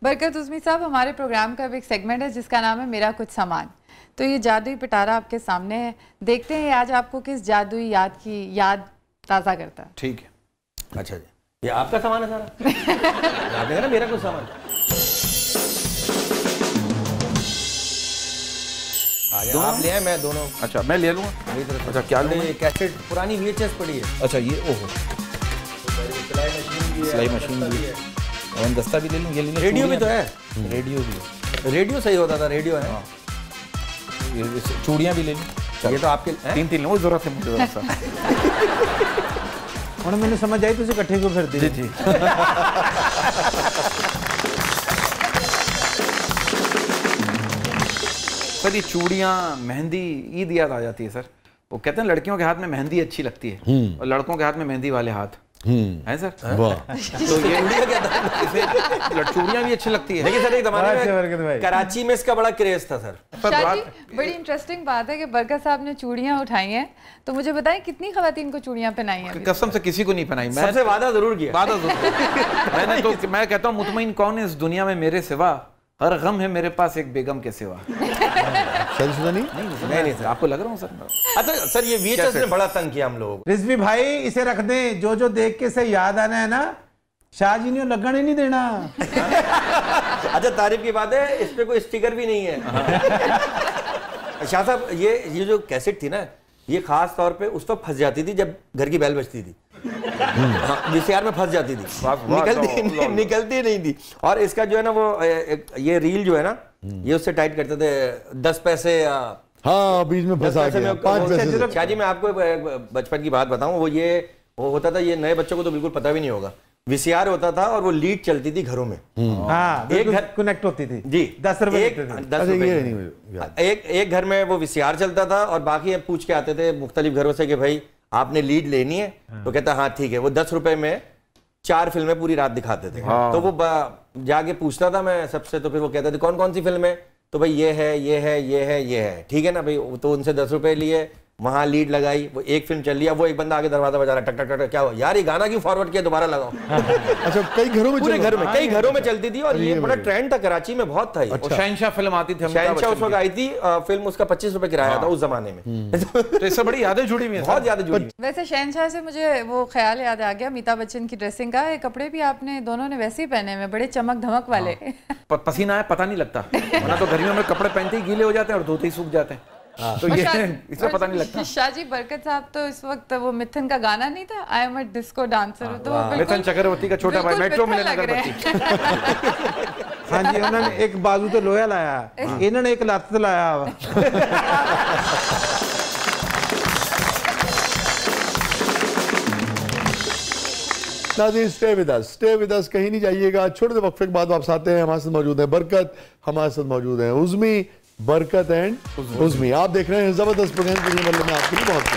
बरकत उस्मी साहब, हमारे प्रोग्राम का एक सेगमेंट है जिसका नाम है मेरा कुछ सामान। तो ये जादुई पिटारा आपके सामने है, देखते हैं आज आपको किस जादुई याद की याद ताज़ा करता है। ठीक है। अच्छा जी, ये आपका सामान है सारा? याद है ना मेरा कुछ सामान? आप ले आए, मैं दोनों। अच्छा मैं ले लूँगा। अच्छा क्या लूँ? कैसेट पुरानी VHS पड़ी है। अच्छा ये ओहो, सिलाई मशीन भी है और दस्ता भी ले लूँ। ये लेने रेडियो भी तो है। रेडियो भी है। रेडियो सही होता था, रेडियो है। ये चूड़ियाँ भी ले लूँ। ये तो आपके तीन लोगों की जरूरत है मुझे ज़रा सा। और मैंने समझ आई तुझे इकट्ठे क्यों फिरती? जी जी। सर ये चूड़ियाँ, मेहंदी, ईद याद आ जाती है सर। वो कहते हैं लड़कियों के हाथ में मेहंदी अच्छी लगती है और लड़कों के हाथ में मेहंदी वाले हाथ हैं सर। वाह। तो ये क्या था? चूड़ियाँ भी अच्छी लगती है। लेकिन सर एक बरकत जमाने भाई। में कराची में इसका बड़ा क्रेज था सर। शाह जी, बड़ी इंटरेस्टिंग बात है कि बरकत साहब ने चूड़ियाँ उठाई हैं, तो मुझे बताएं कितनी खवातीन को चूड़ियाँ पहनाई हैं? कसम से किसी को नहीं पहनाई। मैं सबसे वादा जरूर किया। मैंने तो मैं कहता हूँ मुतमईन कौन है इस दुनिया में मेरे सिवा, हर गम है मेरे पास एक बेगम के सिवा। शादीशुदा नहीं? नहीं सर, आपको लग रहा हूँ सर। अच्छा सर, ये VHS ने बड़ा तंग किया हम लोगों को। रिजवी भाई इसे रख दें, जो जो देख के से याद आना है ना, शाह जी ने लगन ही नहीं देना। अच्छा तारीफ की बात है, इस पे कोई स्टिकर भी नहीं है। शाह साहब, ये जो कैसेट थी ना, ये खास तौर पे उस वक्त फंस जाती थी जब घर की बेल बजती थी। VCR में फंस जाती थी, निकलती नहीं थी। और इसका जो है ना वो ये रील जो है ना, ये उससे टाइट करते थे 10 पैसे। हाँ, बीच में फंसा गया 5 पैसे। शाह जी मैं आपको बचपन की बात बताऊं, वो होता था, ये नए बच्चों को तो बिल्कुल पता भी नहीं होगा। VCR होता था और वो लीड चलती थी घरों में। हाँ, एक घर कनेक्ट होती थी जी, 10 रुपए। एक घर में वो VCR चलता था और बाकी पूछ के आते थे मुख्तलिफ घरों से कि भाई आपने लीड लेनी है? तो कहता हाँ ठीक है। वो 10 रुपए में 4 फिल्में पूरी रात दिखाते थे। तो वो जाके पूछता था मैं सबसे, तो फिर वो कहते थे कौन कौन सी फिल्म है? तो भाई ये है, ये है, ये है, ये है, ठीक है ना भाई। तो उनसे 10 रुपए लिए, वहां लीड लगाई, वो एक फिल्म चल रही है। वो एक बंदा आगे दरवाजा बजा रहा, टक टक टक, क्या हुआ यार, ये गाना क्यों फॉरवर्ड किया, दोबारा लगाओ। अच्छा, कई घरों में, पूरे घर में, कई घरों में चलती थी और ये बड़ा ट्रेंड था, कराची में बहुत था। अच्छा। शहंशाह फिल्म आती थी, शहंशाह उस वक्त आई थी फिल्म, उसका 25 रुपए किराया था उस जमाने में। तो इससे बड़ी यादें जुड़ी हुई हैं, बहुत ज्यादा जुड़ी। वैसे शहंशाह से मुझे वो ख्याल याद आ गया, अमिताभ बच्चन की ड्रेसिंग का। ये कपड़े भी आपने दोनों ने वैसे ही पहने हुए, बड़े चमक धमक वाले। पसीना है पता नहीं लगता, वरना तो गर्मियों में कपड़े पहनते ही गीले हो जाते हैं और धोते ही सूख जाते हैं। तो ये इससे पता नहीं लगता। शाह जी, बरकत साहब तो इस वक्त वो मिथुन का गाना नहीं था, I am a disco dancer, तो मिथुन चक्रवर्ती का छोटा भाई मेट्रो में लग रहे हैं। हाँ जी, उन्होंने एक बाजू तो लोया लाया, इन्होंने एक लत लाया। नाज़रीन, स्टे विद अस, कहीं नहीं जाइएगा। छोटे से वक्फे के बाद वापस आते हैं। हमारे साथ मौजूद है बरकत, हमारे साथ मौजूद है उज़मी, बरकत एंड उज़मी। आप देख रहे हैं जबरदस्त प्रोग्राम के लिए, मतलब मैं आपके लिए बहुत कुछ।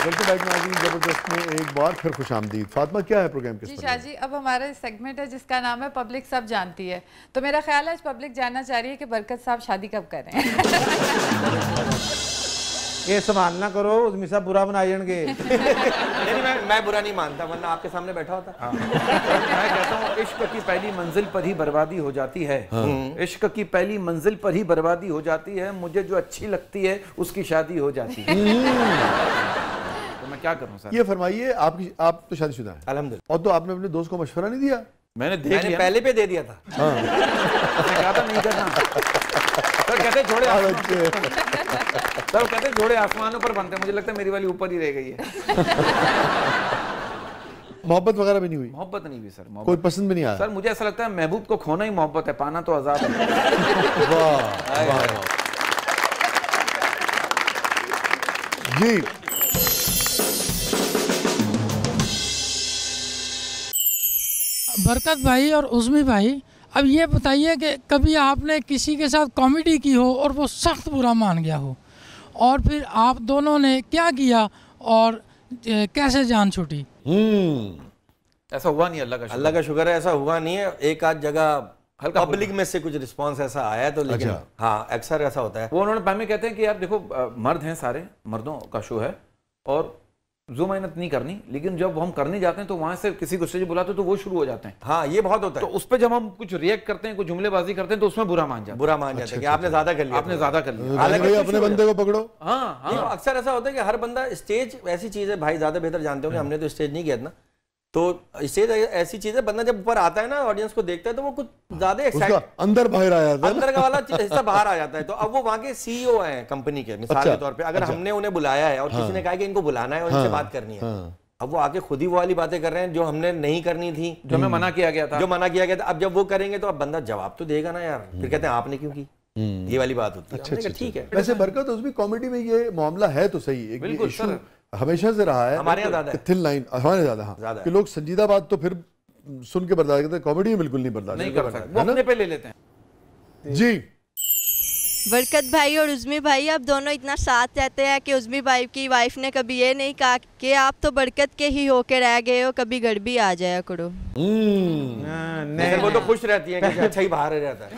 वेलकम बैक नाज़रीन, जबरदस्त में एक बार फिर खुशामदीद। फातिमा, क्या है प्रोग्राम के? जी शाह जी, अब हमारा सेगमेंट है जिसका नाम है पब्लिक सब जानती है। तो मेरा ख्याल है पब्लिक जानना चाह रही है कि बरकत साहब शादी कब कर रहे हैं। ये संभाल ना करो, उज़मी साहब बुरा बना जाएंगे। नहीं, मैं बुरा नहीं मानता, वरना आपके सामने बैठा होता। मैं कहता हूँ इश्क की पहली मंजिल पर ही बर्बादी हो जाती है। इश्क की पहली मंजिल पर ही बर्बादी हो जाती है। मुझे जो अच्छी लगती है उसकी शादी हो जाती है। तो मैं क्या करूँ सर? ये फरमाइए, आप तो शादीशुदा हैं अल्हम्दुलिल्लाह। और तो आपने अपने दोस्त को मशवरा नहीं दिया? मैंने पहले पे दे दिया था। कहा था नहीं करना। सर कहते जोड़े सर कहते जोड़े आसमानों पर बनते हैं। मुझे लगता है मेरी वाली ऊपर ही रह गई है। मोहब्बत वगैरह भी नहीं हुई? मोहब्बत नहीं हुई सर। कोई पसंद भी नहीं आया? सर मुझे ऐसा लगता है महबूब को खोना ही मोहब्बत है, पाना तो अजाब है। वाह जी। बरकत भाई और उज़मी भाई, अब ये बताइए कि कभी आपने किसी के साथ कॉमेडी की हो और वो सख्त बुरा मान गया हो, और फिर आप दोनों ने क्या किया और कैसे जान छूटी? ऐसा हुआ नहीं, अल्लाह का शुक्र है, ऐसा हुआ नहीं है। एक आध जगह हल्का पब्लिक में से कुछ रिस्पांस ऐसा आया है तो, लेकिन हाँ अक्सर ऐसा होता है। वो उन्होंने में कहते हैं कि यार देखो मर्द हैं, सारे मर्दों का शो है और जूम इन नहीं करनी, लेकिन जब हम करने जाते हैं तो वहां से किसी को स्टेज बुलाते हैं तो वो शुरू हो जाते हैं। हाँ, ये बहुत होता है। तो उस पर जब हम कुछ रिएक्ट करते हैं, कुछ जुमलेबाजी करते हैं, तो उसमें बुरा मान जाते हैं कि आपने ज्यादा कर लिया, आपने ज्यादा कर लिया। हालांकि अपने बंदे को पकड़ो। हाँ, अक्सर ऐसा होता है कि हर बंदा, स्टेज ऐसी चीज है भाई, ज्यादा बेहतर जानते हो कि हमने तो स्टेज नहीं किया था ना, तो स्टेज ऐसी चीज है, बंदा जब ऊपर आता है ना, ऑडियंस को देखता है तो वो कुछ ज्यादा एक्साइटेड, अंदर बाहर आ जाता है, अंदर का वाला हिस्सा बाहर आ जाता है। तो अब वो वहाँ के सीईओ हैं कंपनी के, मिसाल के तौर पे अगर हमने उन्हें बुलाया है और किसी ने कहा कि इनको बुलाना है और इनसे बात करनी है, अब वो आके खुद ही वो वाली बातें कर रहे हैं जो हमने नहीं करनी थी, जो हमें मना किया गया था। अब जब वो करेंगे तो अब बंदा जवाब तो देगा ना यार, फिर कहते हैं आपने क्यों की, ये वाली बात होती है। अच्छा, ठीक है। वैसे बरकत उसमें कॉमेडी में ये मामला है तो सही, एक बिल्कुल सर, हमेशा से रहा है हमारे यहाँ ज्यादा थिन लाइन, हमारे ज्यादा कि लोग संजीदा बात तो फिर सुन के बर्दाश्त करते हैं, कॉमेडी में बिल्कुल नहीं बर्दाश्त नहीं कर सकते, वो अपने पे ले लेते हैं। जी बरकत भाई और उज़्मी भाई आप दोनों इतना साथ रहते हैं कि उज़्मी भाई की वाइफ ने कभी ये नहीं कहा कि आप तो बरकत के ही होके रह गए हो, कभी घर भी आ जाया करो। वो तो खुश रहती है कि अच्छा ही बाहर रहता है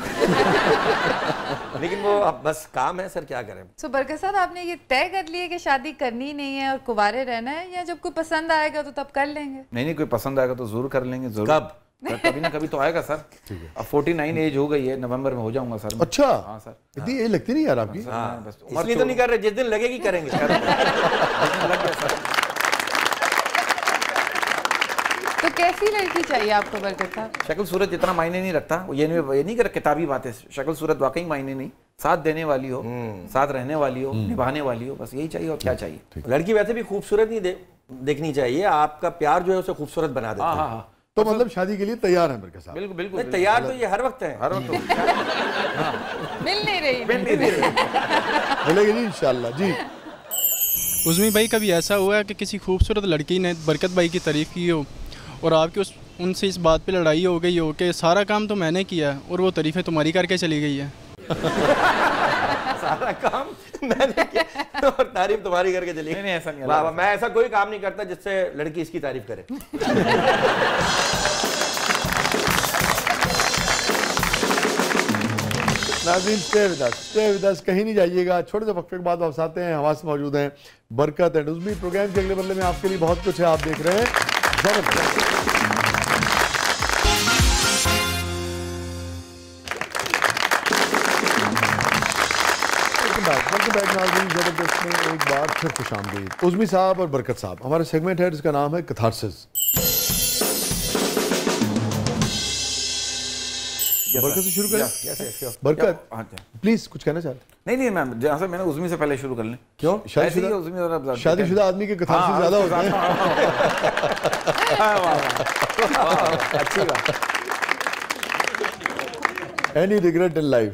लेकिन वो अब बस काम है सर, क्या करें। सो बरकत साहब, आपने ये तय कर लिया कि शादी करनी नहीं है और कुंवारे रहना है, या जब कोई पसंद आएगा तो तब कर लेंगे? नहीं, कोई पसंद आएगा तो जरूर कर लेंगे। जरूर। कब? कभी ना कभी तो आएगा सर। अब 49 एज हो गई है, नवंबर में हो जाऊंगा सर। अच्छा, हाँ सर। इतनी एज लगती नहीं यार आपकी? हाँ, बस इसलिए तो नहीं कर रहे, जिस दिन लगेगी करेंगे। तो कैसी लड़की चाहिए आपको बरकत साहब? शक्ल सूरत इतना मायने नहीं रखता, ये नहीं कर किताबी बातें, शक्ल सूरत वाकई मायने नहीं, साथ देने वाली हो, साथ रहने वाली हो, निभाने वाली हो, बस यही चाहिए। और क्या चाहिए? लड़की वैसे भी खूबसूरत नहीं देखनी चाहिए, आपका प्यार जो है उसे खूबसूरत बना देता है। हाँ, तो मतलब शादी के लिए तैयार है बरकत साहब? बिल्कुल बिल्कुल तैयार तो ये हर वक्त है, हर वक्त मिल नहीं रही। मिलेगी जी इंशाल्लाह। जी उज़्मी भाई, कभी ऐसा हुआ है कि किसी खूबसूरत लड़की ने बरकत भाई की तारीफ़ की हो और आपकी उनसे इस बात पे लड़ाई हो गई हो कि सारा काम तो मैंने किया है और वो तारीफ़ें तुम्हारी करके चली गई है? सारा काम मैंने किया और तारीफ तुम्हारी करके चली? नहीं, ऐसा नहीं। वाह, मैं ऐसा कोई काम नहीं करता जिससे लड़की इसकी तारीफ करे। नाज़रीन, स्टे विद अस, कहीं नहीं जाइएगा। छोटे से वक्फे के बाद वापस आते हैं। हमारे साथ मौजूद हैं बरकत एंड उज़्मी। प्रोग्राम के अगले बदले में आपके लिए बहुत कुछ है, आप देख रहे हैं जबरदस्त। जबरदस्त में एक बार फिर खुशामदीद। उज़्मी साहब और बरकत साहब, हमारे सेगमेंट है जिसका नाम है कैथारसिस। बरकत से शुरू करें। बरकत प्लीज कुछ कहना चाहते? नहीं मैम, जहाँ से मैंने उज़्मी से पहले शुरू कर लें। क्यों? शादीशुदा आदमी के कैथारसिस ज्यादा होता है। अच्छी बात। Any regret in life?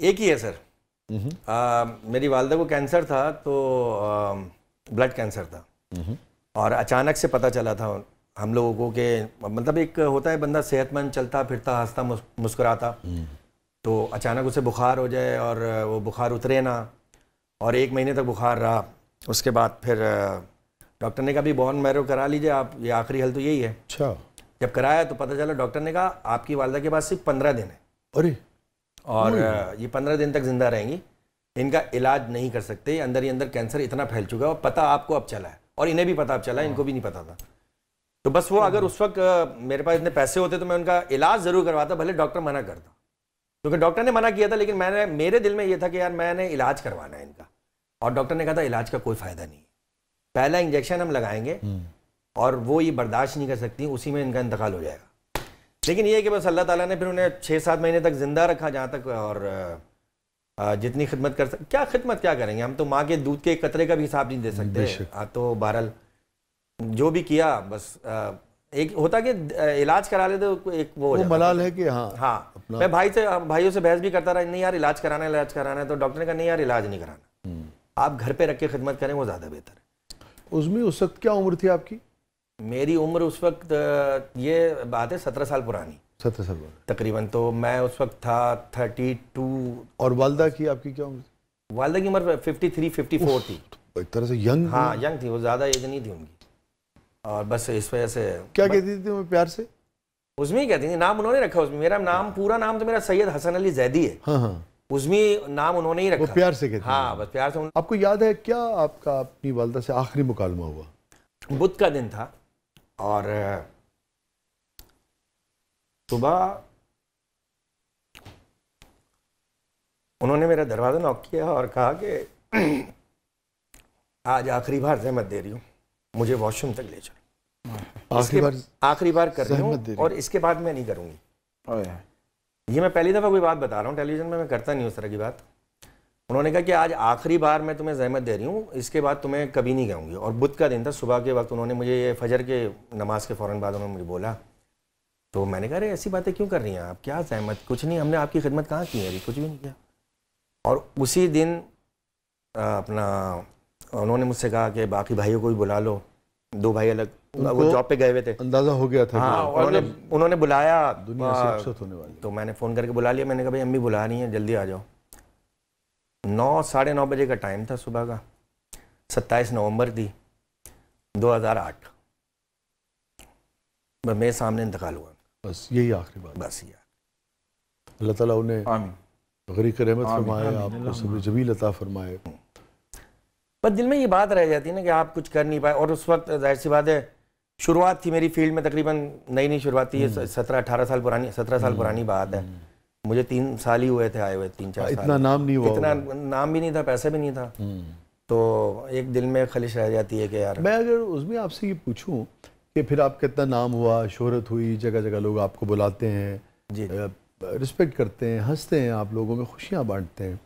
एक ही है सर। मेरी वालदा को कैंसर था, तो ब्लड कैंसर था, और अचानक से पता चला था हम लोगों को कि मतलब एक होता है बंदा सेहतमंद, चलता फिरता, हंसता मुस्कुराता, तो अचानक उसे बुखार हो जाए और वो बुखार उतरे ना, और 1 महीने तक बुखार रहा। उसके बाद फिर डॉक्टर ने कहा भी बोन मैरो करा लीजिए आप, ये आखिरी हल तो यही है। अच्छा। जब कराया तो पता चला, डॉक्टर ने कहा आपकी वालदा के पास सिर्फ 15 दिन है। अरे! और ये 15 दिन तक जिंदा रहेंगी, इनका इलाज नहीं कर सकते, अंदर ही अंदर कैंसर इतना फैल चुका है, और पता आपको अब चला है और इन्हें भी पता अब चला है, इनको भी नहीं पता था। तो बस वो अगर उस वक्त मेरे पास इतने पैसे होते तो मैं उनका इलाज जरूर करवाता, भले डॉक्टर मना करता, क्योंकि डॉक्टर ने मना किया था, लेकिन मेरे दिल में ये था कि यार मैंने इलाज करवाना है इनका, और डॉक्टर ने कहा था इलाज का कोई फायदा नहीं है, पहला इंजेक्शन हम लगाएंगे और वो ये बर्दाश्त नहीं कर सकती, उसी में इनका इंतकाल हो जाएगा। लेकिन ये है कि बस अल्लाह ताला ने फिर उन्हें 6-7 महीने तक जिंदा रखा, जहाँ तक, और जितनी खिदमत कर सकते, क्या खिदमत क्या करेंगे हम, तो माँ के दूध के एक कतरे का भी हिसाब नहीं दे सकते। तो बहरहाल जो भी किया, बस एक होता कि इलाज करा ले तो एक वो मलाल है कि हाँ मैं भाइयों से बहस भी करता रहा, नहीं यार इलाज कराना है, तो डॉक्टर ने कहा नहीं यार इलाज नहीं कराना, आप घर पे रख के खिदमत करें, वो ज़्यादा बेहतर है। उसमें उस वक्त क्या उम्र थी आपकी? मेरी उम्र उस वक्त, ये बात है 17 साल पुरानी, 17 साल तकरीबन, तो मैं उस वक्त था 32। और वालदा की आपकी क्या उम्र? वालदा की उम्र 53-54 थी। एक तरह से यंग? हाँ यंग थी, वो ज़्यादा एज नहीं थी उनकी, और बस इस वजह से। क्या कहती थी वो प्यार से? उज़्मी कहती थी, नाम उन्होंने रखा उसमें, मेरा नाम, पूरा नाम तो मेरा सैयद हसन अली जैदी है। हाँ। उज़्मी नाम उन्होंने ही रखा, वो प्यार से कहती? हाँ बस प्यार से। आपको याद है क्या आपका अपनी वालदा से आखिरी मुकालमा हुआ? बुध का दिन था और सुबह उन्होंने मेरा दरवाज़ा नॉक किया और कहा कि आज आखिरी बार ज़हमत दे रही हूँ, मुझे वॉशरूम तक ले चलो। आखिरी बार कर रही हूँ और इसके बाद मैं नहीं करूँगी। ये मैं पहली दफ़ा कोई बात बता रहा हूँ, टेलीविज़न में मैं करता नहीं उस तरह की बात। उन्होंने कहा कि आज आखिरी बार मैं तुम्हें ज़हमत दे रही हूँ, इसके बाद तुम्हें कभी नहीं कहूँगी। और बुध का दिन था, सुबह के वक्त उन्होंने मुझे ये फजर के नमाज के फ़ौरन बाद उन्होंने मुझे बोला। तो मैंने कहा अरे ऐसी बातें क्यों कर रही हैं आप, क्या ज़हमत, कुछ नहीं, हमने आपकी खिदमत कहाँ की है अभी, कुछ भी नहीं किया। और उसी दिन अपना उन्होंने मुझसे कहा कि बाकी भाइयों को भी बुला लो, 2 भाई अलग वो जॉब पे गए हुए थे, अंदाजा हो गया था। हाँ, उन्होंने बुलाया, दुनिया से रुखसत होने वाली। तो मैंने फ़ोन करके बुला लिया। मैंने कहा भाई अम्मी बुला रही हैं, जल्दी आ जाओ। 9 साढ़े 9 बजे का टाइम था सुबह का, 27 नवंबर थी 2008। बस मेरे सामने इंतकाल हुआ, बस यही आखिरी बात। बस ये अल्लाह ताला उन्हें गरीक रहमत फरमाए, आपको सब्र जमील अता फरमाए। बस दिल में ये बात रह जाती है ना कि आप कुछ कर नहीं पाए। और उस वक्त जाहिर सी बात है, शुरुआत थी मेरी फील्ड में, तकरीबन नई शुरुआत थी, 17-18 साल पुरानी, 17 साल पुरानी बात है। मुझे 3 साल ही हुए थे आए हुए, 3-4 साल। इतना नाम नहीं हुआ, इतना नाम भी नहीं था, पैसा भी नहीं था। तो एक दिल में खलिश रह जाती है कि यार। मैं अगर उसमें आपसे ये पूछूं कि फिर आपका इतना नाम हुआ, शोहरत हुई, जगह जगह लोग आपको बुलाते हैं, जी, रिस्पेक्ट करते हैं, हंसते हैं, आप लोगों में खुशियाँ बांटते हैं,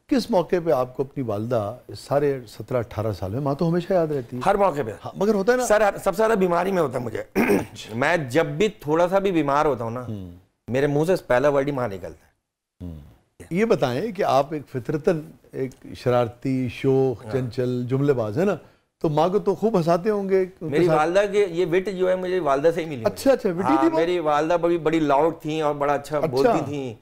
किस मौके पे आपको अपनी वालदा सारे 17-18 साल में, माँ तो हमेशा याद रहती है हर मौके पे। हाँ, मगर होता है ना सर, सबसे ज़्यादा बीमारी में होता है मुझे। मैं जब भी थोड़ा सा भी बीमार होता हूँ ना, मेरे मुंह से पहला वर्ड ही माँ निकलता है। ये बताएं कि आप एक फितरतन एक शरारती, शोख, चंचल, जुमलेबाज है ना, तो माँ को तो खूब हंसाते होंगे। मेरी वालदा के ये विट जो है मुझे वालदा से ही मिली। अच्छा, विटी थी मेरी वालदा बड़ी लाउड थी और बड़ा अच्छा बोलती थी,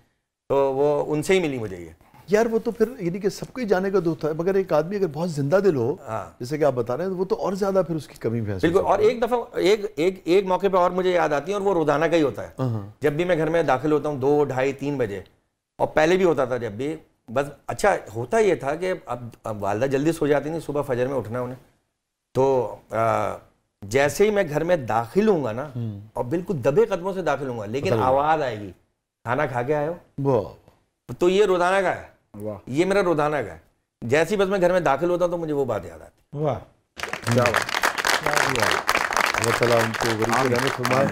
तो वो उनसे ही मिली मुझे ये। यार वो तो फिर यानी कि सबको ही जाने का दुख था, मगर एक आदमी अगर बहुत जिंदा दिल हो, जैसे कि आप बता रहे हैं, तो वो तो और ज्यादा फिर उसकी कमी महसूस। बिल्कुल। और एक दफा एक मौके पे और मुझे याद आती है, और वो रोजाना का ही होता है। जब भी मैं घर में दाखिल होता हूँ 2, ढाई, 3 बजे, और पहले भी होता था जब भी, बस अच्छा होता ये था कि अब वालदा जल्दी सो जाती नहीं, सुबह फजर में उठना उन्हें। तो जैसे ही मैं घर में दाखिल हूँगा ना, और बिल्कुल दबे कदमों से दाखिल हूँगा, लेकिन आवाज आएगी, खाना खा के आए हो, तो ये रोजाना का है, ये मेरा रोजाना का है। जैसे ही बस मैं घर में दाखिल होता हूँ तो मुझे वो बात याद आती है। वाह, अल्लाह ताला उनको गरीब रहमत फरमाए।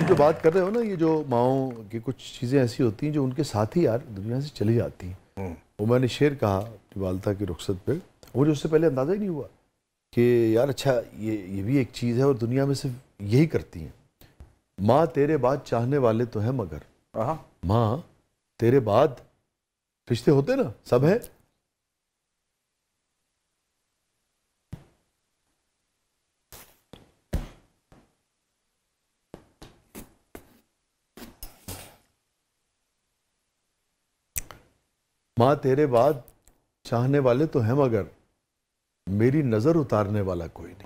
जो बात कर रहे हो ना, ये जो माओं की कुछ चीज़ें ऐसी होती हैं जो उनके साथ ही यार दुनिया से चली जाती हैं। वो मैंने शेर कहा वालदा की रुखसत पे, मुझे उससे पहले अंदाज़ा ही नहीं हुआ कि यार अच्छा ये भी एक चीज़ है और दुनिया में सिर्फ यही करती हैं। माँ तेरे बाद चाहने वाले तो हैं, मगर माँ तेरे बाद रिश्ते होते ना, सब है। माँ तेरे बाद चाहने वाले तो हैं, मगर मेरी नजर उतारने वाला कोई नहीं।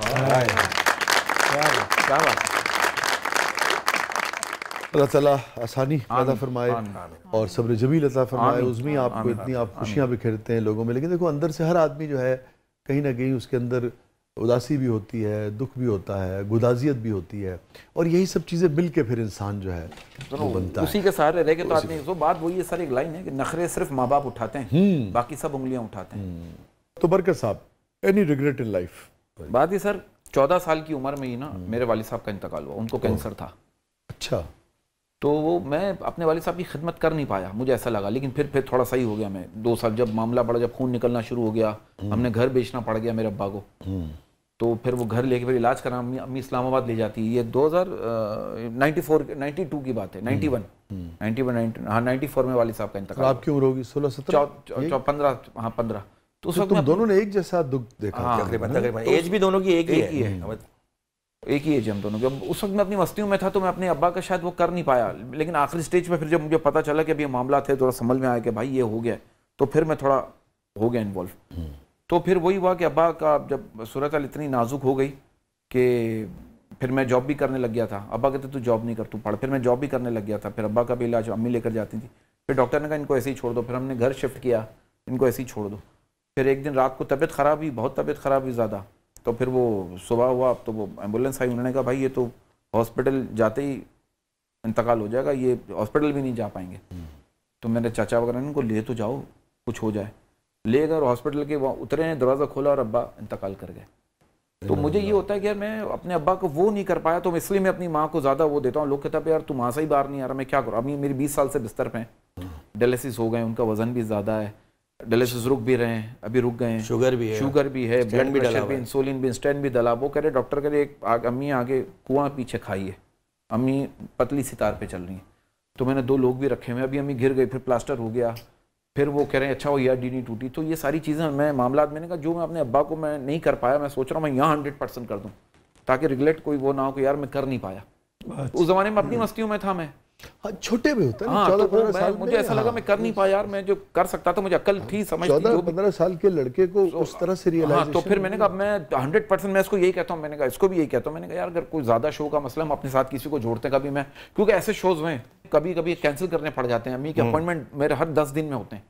क्या बात। अल्लाह ताला आसानी अता फरमाए और सब्र जमील अता फरमाए। उसमें आपको इतनी आप खुशियाँ बिखेरते हैं लोगों में, लेकिन देखो अंदर से हर आदमी जो है कहीं ना कहीं उसके अंदर उदासी भी होती है, दुख भी होता है, गुदाजियत भी होती है, और यही सब चीज़ें मिल के फिर इंसान जो है वो बनता है। उसी के सहारे रह के तो आदमी, तो बात वही है सर, एक लाइन है कि नखरे सिर्फ माँ बाप उठाते हैं, बाकी सब उंगलियां उठाते हैं। तो बरकत साहब, एनी रिग्रेट इन लाइफ? बात ही सर 14 साल की उम्र में ही ना मेरे वालिद साहब का इंतकाल हुआ, उनको कैंसर था। अच्छा। तो वो मैं अपने वालिद साहब की खिदमत कर नहीं पाया, मुझे ऐसा लगा, लेकिन फिर थोड़ा सही हो गया मैं 2 साल, जब मामला बढ़ा, जब खून निकलना शुरू हो गया, हमने घर बेचना पड़ गया मेरे अब्बा को, तो फिर वो घर लेके फिर इलाज करा, अम्मी इस्लामाबाद ले जाती। ये 92 की बात है, 94 में वालिद साहब का इंतकाल। आपकी उम्र होगी 16-17? 15। तो उस वक्त तुम दोनों ने एक जैसा दुख देखा? तकरीबन एज भी दोनों की एक ही है, एक ही एज हम दोनों की। अब उस वक्त मैं अपनी मस्तियों में था, तो मैं अपने अब्बा का शायद वो कर नहीं पाया, लेकिन आखिरी स्टेज पे फिर जब मुझे पता चला कि अभी मामला थे, थोड़ा समझ में आया कि भाई ये हो गया, तो फिर मैं थोड़ा हो गया इन्वॉल्व। तो फिर वही हुआ कि अब्बा का जब सूरत हाल इतनी नाजुक हो गई कि फिर मैं जॉब भी करने लग गया था। अब्बा कहते तू जॉब नहीं कर, तू पढ़। फिर मैं जॉब भी करने लग गया था। फिर अब्बा का भी इलाज अम्मी लेकर जाती थी। फिर डॉक्टर ने कहा इनको ऐसे ही छोड़ दो। फिर हमने घर शिफ्ट किया, इनको ऐसे ही छोड़ दो। फिर एक दिन रात को तबीयत ख़राब हुई, बहुत तबीयत ख़राब हुई ज़्यादा, तो फिर वो सुबह हुआ, तो वो एम्बुलेंस आई, उन्होंने कहा भाई ये तो हॉस्पिटल जाते ही इंतकाल हो जाएगा, ये हॉस्पिटल भी नहीं जा पाएंगे। तो मेरे चाचा वगैरह ने उनको ले तो जाओ, कुछ हो जाए। ले गए और हॉस्पिटल के वहाँ उतरे, दरवाज़ा खोला और अब्बा इंतकाल कर गए। तो मुझे ये होता है कि यार मैं अपने अब्बा को वो नहीं कर पाया, तो इसलिए मैं अपनी माँ को ज़्यादा वो देता हूँ। लोग कहते हैं यार तू माँ से ही बाहर नहीं आ रहा, मैं क्या करूँ। अभी मेरी 20 साल से बिस्तर पे हैं, डायलिसिस हो गए, उनका वजन भी ज़्यादा है, डायलिसिस रुक भी रहे हैं, अभी रुक गए हैं, शुगर भी है, ब्लड प्रेशर भी, इंसुलिन भी, स्टेंट भी डला। वो कह रहे डॉक्टर कह रहे एक अम्मी आगे कुआं पीछे खाई है, अम्मी पतली सितार पे चल रही है। तो मैंने 2 लोग भी रखे हुए, अभी अम्मी गिर गई, फिर प्लास्टर हो गया, फिर वो कह रहे हैं अच्छा वो यार नहीं टूटी। तो ये सारी चीज़ें मैं मामला मैंने कहा जो मैं अपने अब्बा को मैं नहीं कर पाया, मैं सोच रहा हूँ मैं यहाँ 100% कर दूँ, ताकि रिग्रेट कोई वो ना हो कि यार मैं कर नहीं पाया। उस जमाने में अपनी मस्तियों में था मैं, छोटे भी होता है। हाँ, तो मुझे ऐसा लगा मैं कर नहीं पाया यार, मैं जो कर सकता था, मुझे अक्ल थी, समझ थी। 14-15 साल के लड़के को उस तरह से रियलाइजेशन। हाँ, तो फिर मैंने कहा मैं 100% मैं इसको यही कहता हूँ, मैंने कहा इसको भी यही कहता हूँ, मैंने कहा यार अगर कोई ज्यादा शो का मसला हम अपने साथ किसी को जोड़ते हैं कभी मैं, क्योंकि ऐसे शोज में कभी कभी कैंसिल करने पड़ जाते हैं। अम्मी के अपॉइंटमेंट मेरे हर 10 दिन में होते हैं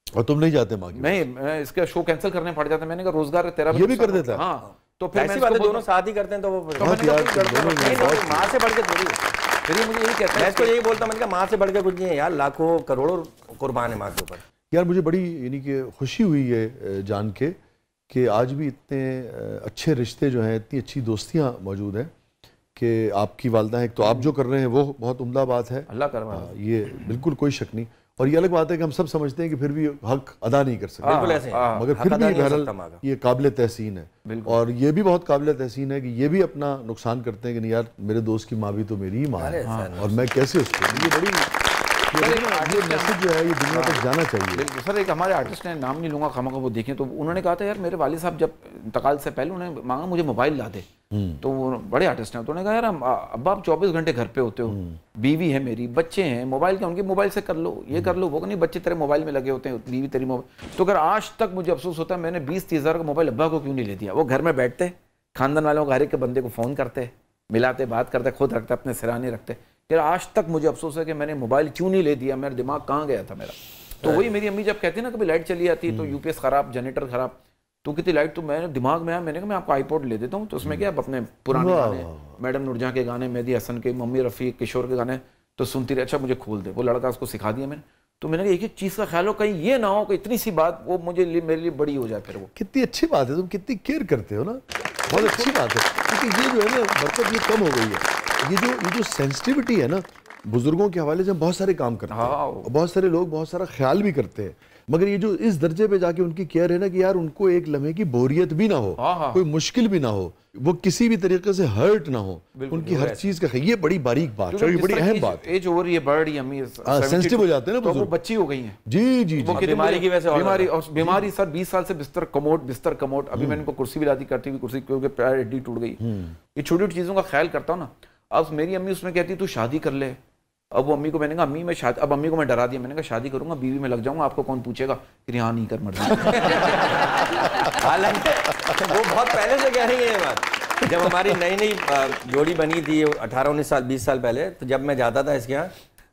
और तुम नहीं जाते माँ की? मैं इसके शो कैंसिल करने पड़ जाते हैं। मैंने कहा रोजगार तेरा ये भी कर देता है। हाँ, तो फिर ऐसी बातें दोनों साथ ही करते हैं, तो वो माँ से बढ़ के थोड़ी। फिर मुझे यही कहता है, मैं इसको यही बोलता, मैंने कहा माँ से बढ़ के कुछ नहीं है यार, लाखों करोड़ों कुर्बान है माँ के ऊपर। यार मुझे बड़ी यानी कि खुशी हुई है जान के कि आज भी इतने अच्छे रिश्ते जो हैं, इतनी अच्छी दोस्तियां मौजूद हैं कि आपकी वालदा है, तो आप जो कर रहे हैं वो बहुत उम्दा बात है, अल्लाह करवा, ये बिल्कुल कोई शक नहीं। और ये अलग बात है कि हम सब समझते हैं कि फिर भी हक अदा नहीं कर सकते, बिल्कुल ऐसे मगर फिर भी बहरहाल ये काबिल तहसीन है। और ये भी बहुत काबिल तहसीन है कि ये भी अपना नुकसान करते हैं कि नहीं यार मेरे दोस्त की माँ भी तो मेरी ही माँ है, और मैं कैसे उसको, ये बड़ी ये मैसेज जो है ये दुनिया तक जाना चाहिए। सर एक हमारे आर्टिस्ट ने, नाम नहीं लूंगा खामा का, वो देखें तो उन्होंने कहा था यार मेरे वालिद साहब जब इंतकाल से पहले उन्होंने मांगा मुझे मोबाइल ला दे, तो वो बड़े आर्टिस्ट हैं, तो उन्होंने कहा यार अब्बा आप 24 घंटे घर पे होते हो, बीवी है मेरी, बच्चे हैं, मोबाइल क्या उनके मोबाइल से कर लो, ये कर लो, वो नहीं, बच्चे तेरे मोबाइल में लगे होते हैं, बीवी तेरी मोबाइल। तो अगर आज तक मुझे अफसोस होता है मैंने 20-30 हज़ार का मोबाइल अब्बा को क्यों नहीं ले दिया। वो घर में बैठते, खानदान वालों को हर एक के बंदे को फ़ोन करते, मिलाते, बात करते, खुद रखते, अपने सिराने रखते। फिर आज तक मुझे अफसोस है कि मैंने मोबाइल क्यों नहीं ले दिया, मेरा दिमाग कहाँ गया था मेरा। तो वही मेरी अम्मी जब कहती ना कभी लाइट चली जाती तो यूपीएस खराब, जनरेटर खराब, तो कितनी लाइट, तो मैंने दिमाग में आया, मैंने कहा मैं आपको आईपॉड ले देता हूँ, तो उसमें क्या अपने पुराने गाने, मैडम नूरजहां के गाने, मेहदी हसन के, मम्मी रफ़ी, किशोर के गाने तो सुनती रही। अच्छा मुझे खोल दे, वो लड़का उसको सिखा दिया मैंने। तो मैंने एक एक चीज़ का ख्याल हो, कहीं ये ना हो कि इतनी सी बात वो मुझे मेरे लिए बड़ी हो जाए। फिर वो कितनी अच्छी बात है, तुम कितनी केयर करते हो ना, बहुत अच्छी बात है। क्योंकि ये जो है ना बरकत ये कम हो गई है, ये जो सेंसिटिविटी है ना बुजुर्गों के हवाले से बहुत सारे काम करते हैं, बहुत सारे लोग बहुत सारा ख्याल भी करते हैं, मगर ये जो इस दर्जे पे जाके उनकी केयर है ना कि यार उनको एक लम्हे की बोरियत भी ना हो, कोई मुश्किल भी ना हो, वो किसी भी तरीके से हर्ट ना हो, उनकी हर चीज का, ये बड़ी बारीक बात है, ये बड़ी अहम बात है। एज ओवर ये बढ़ रही अम्मी सेंसिटिव हो जाते हैं ना, तो वो बच्ची हो गई हैं। जी जी, बीमारी की वजह से, बीमारी सर 20 साल से बिस्तर कमोड, अभी मैंने इनको कुर्सी भी लाती करती हुई कुर्सी, क्योंकि पैर हड्डी टूट गई। ये छोटी छोटी चीजों का ख्याल करता हूँ ना। अब मेरी अम्मी उसमें कहती तू शादी कर ले, अब वो अम्मी को मैंने कहा अम्मी मैं शादी, अब अम्मी को मैं डरा दिया, मैंने कहा शादी करूंगा बीवी में लग जाऊंगा, आपको कौन पूछेगा, फिर यहाँ नहीं कर मर्जी। हालांकि वो बहुत पहले से कह रही है ये बात। जब हमारी नई नई जोड़ी बनी थी 18-19 साल 20 साल पहले, तो जब मैं जाता था इसके यहाँ,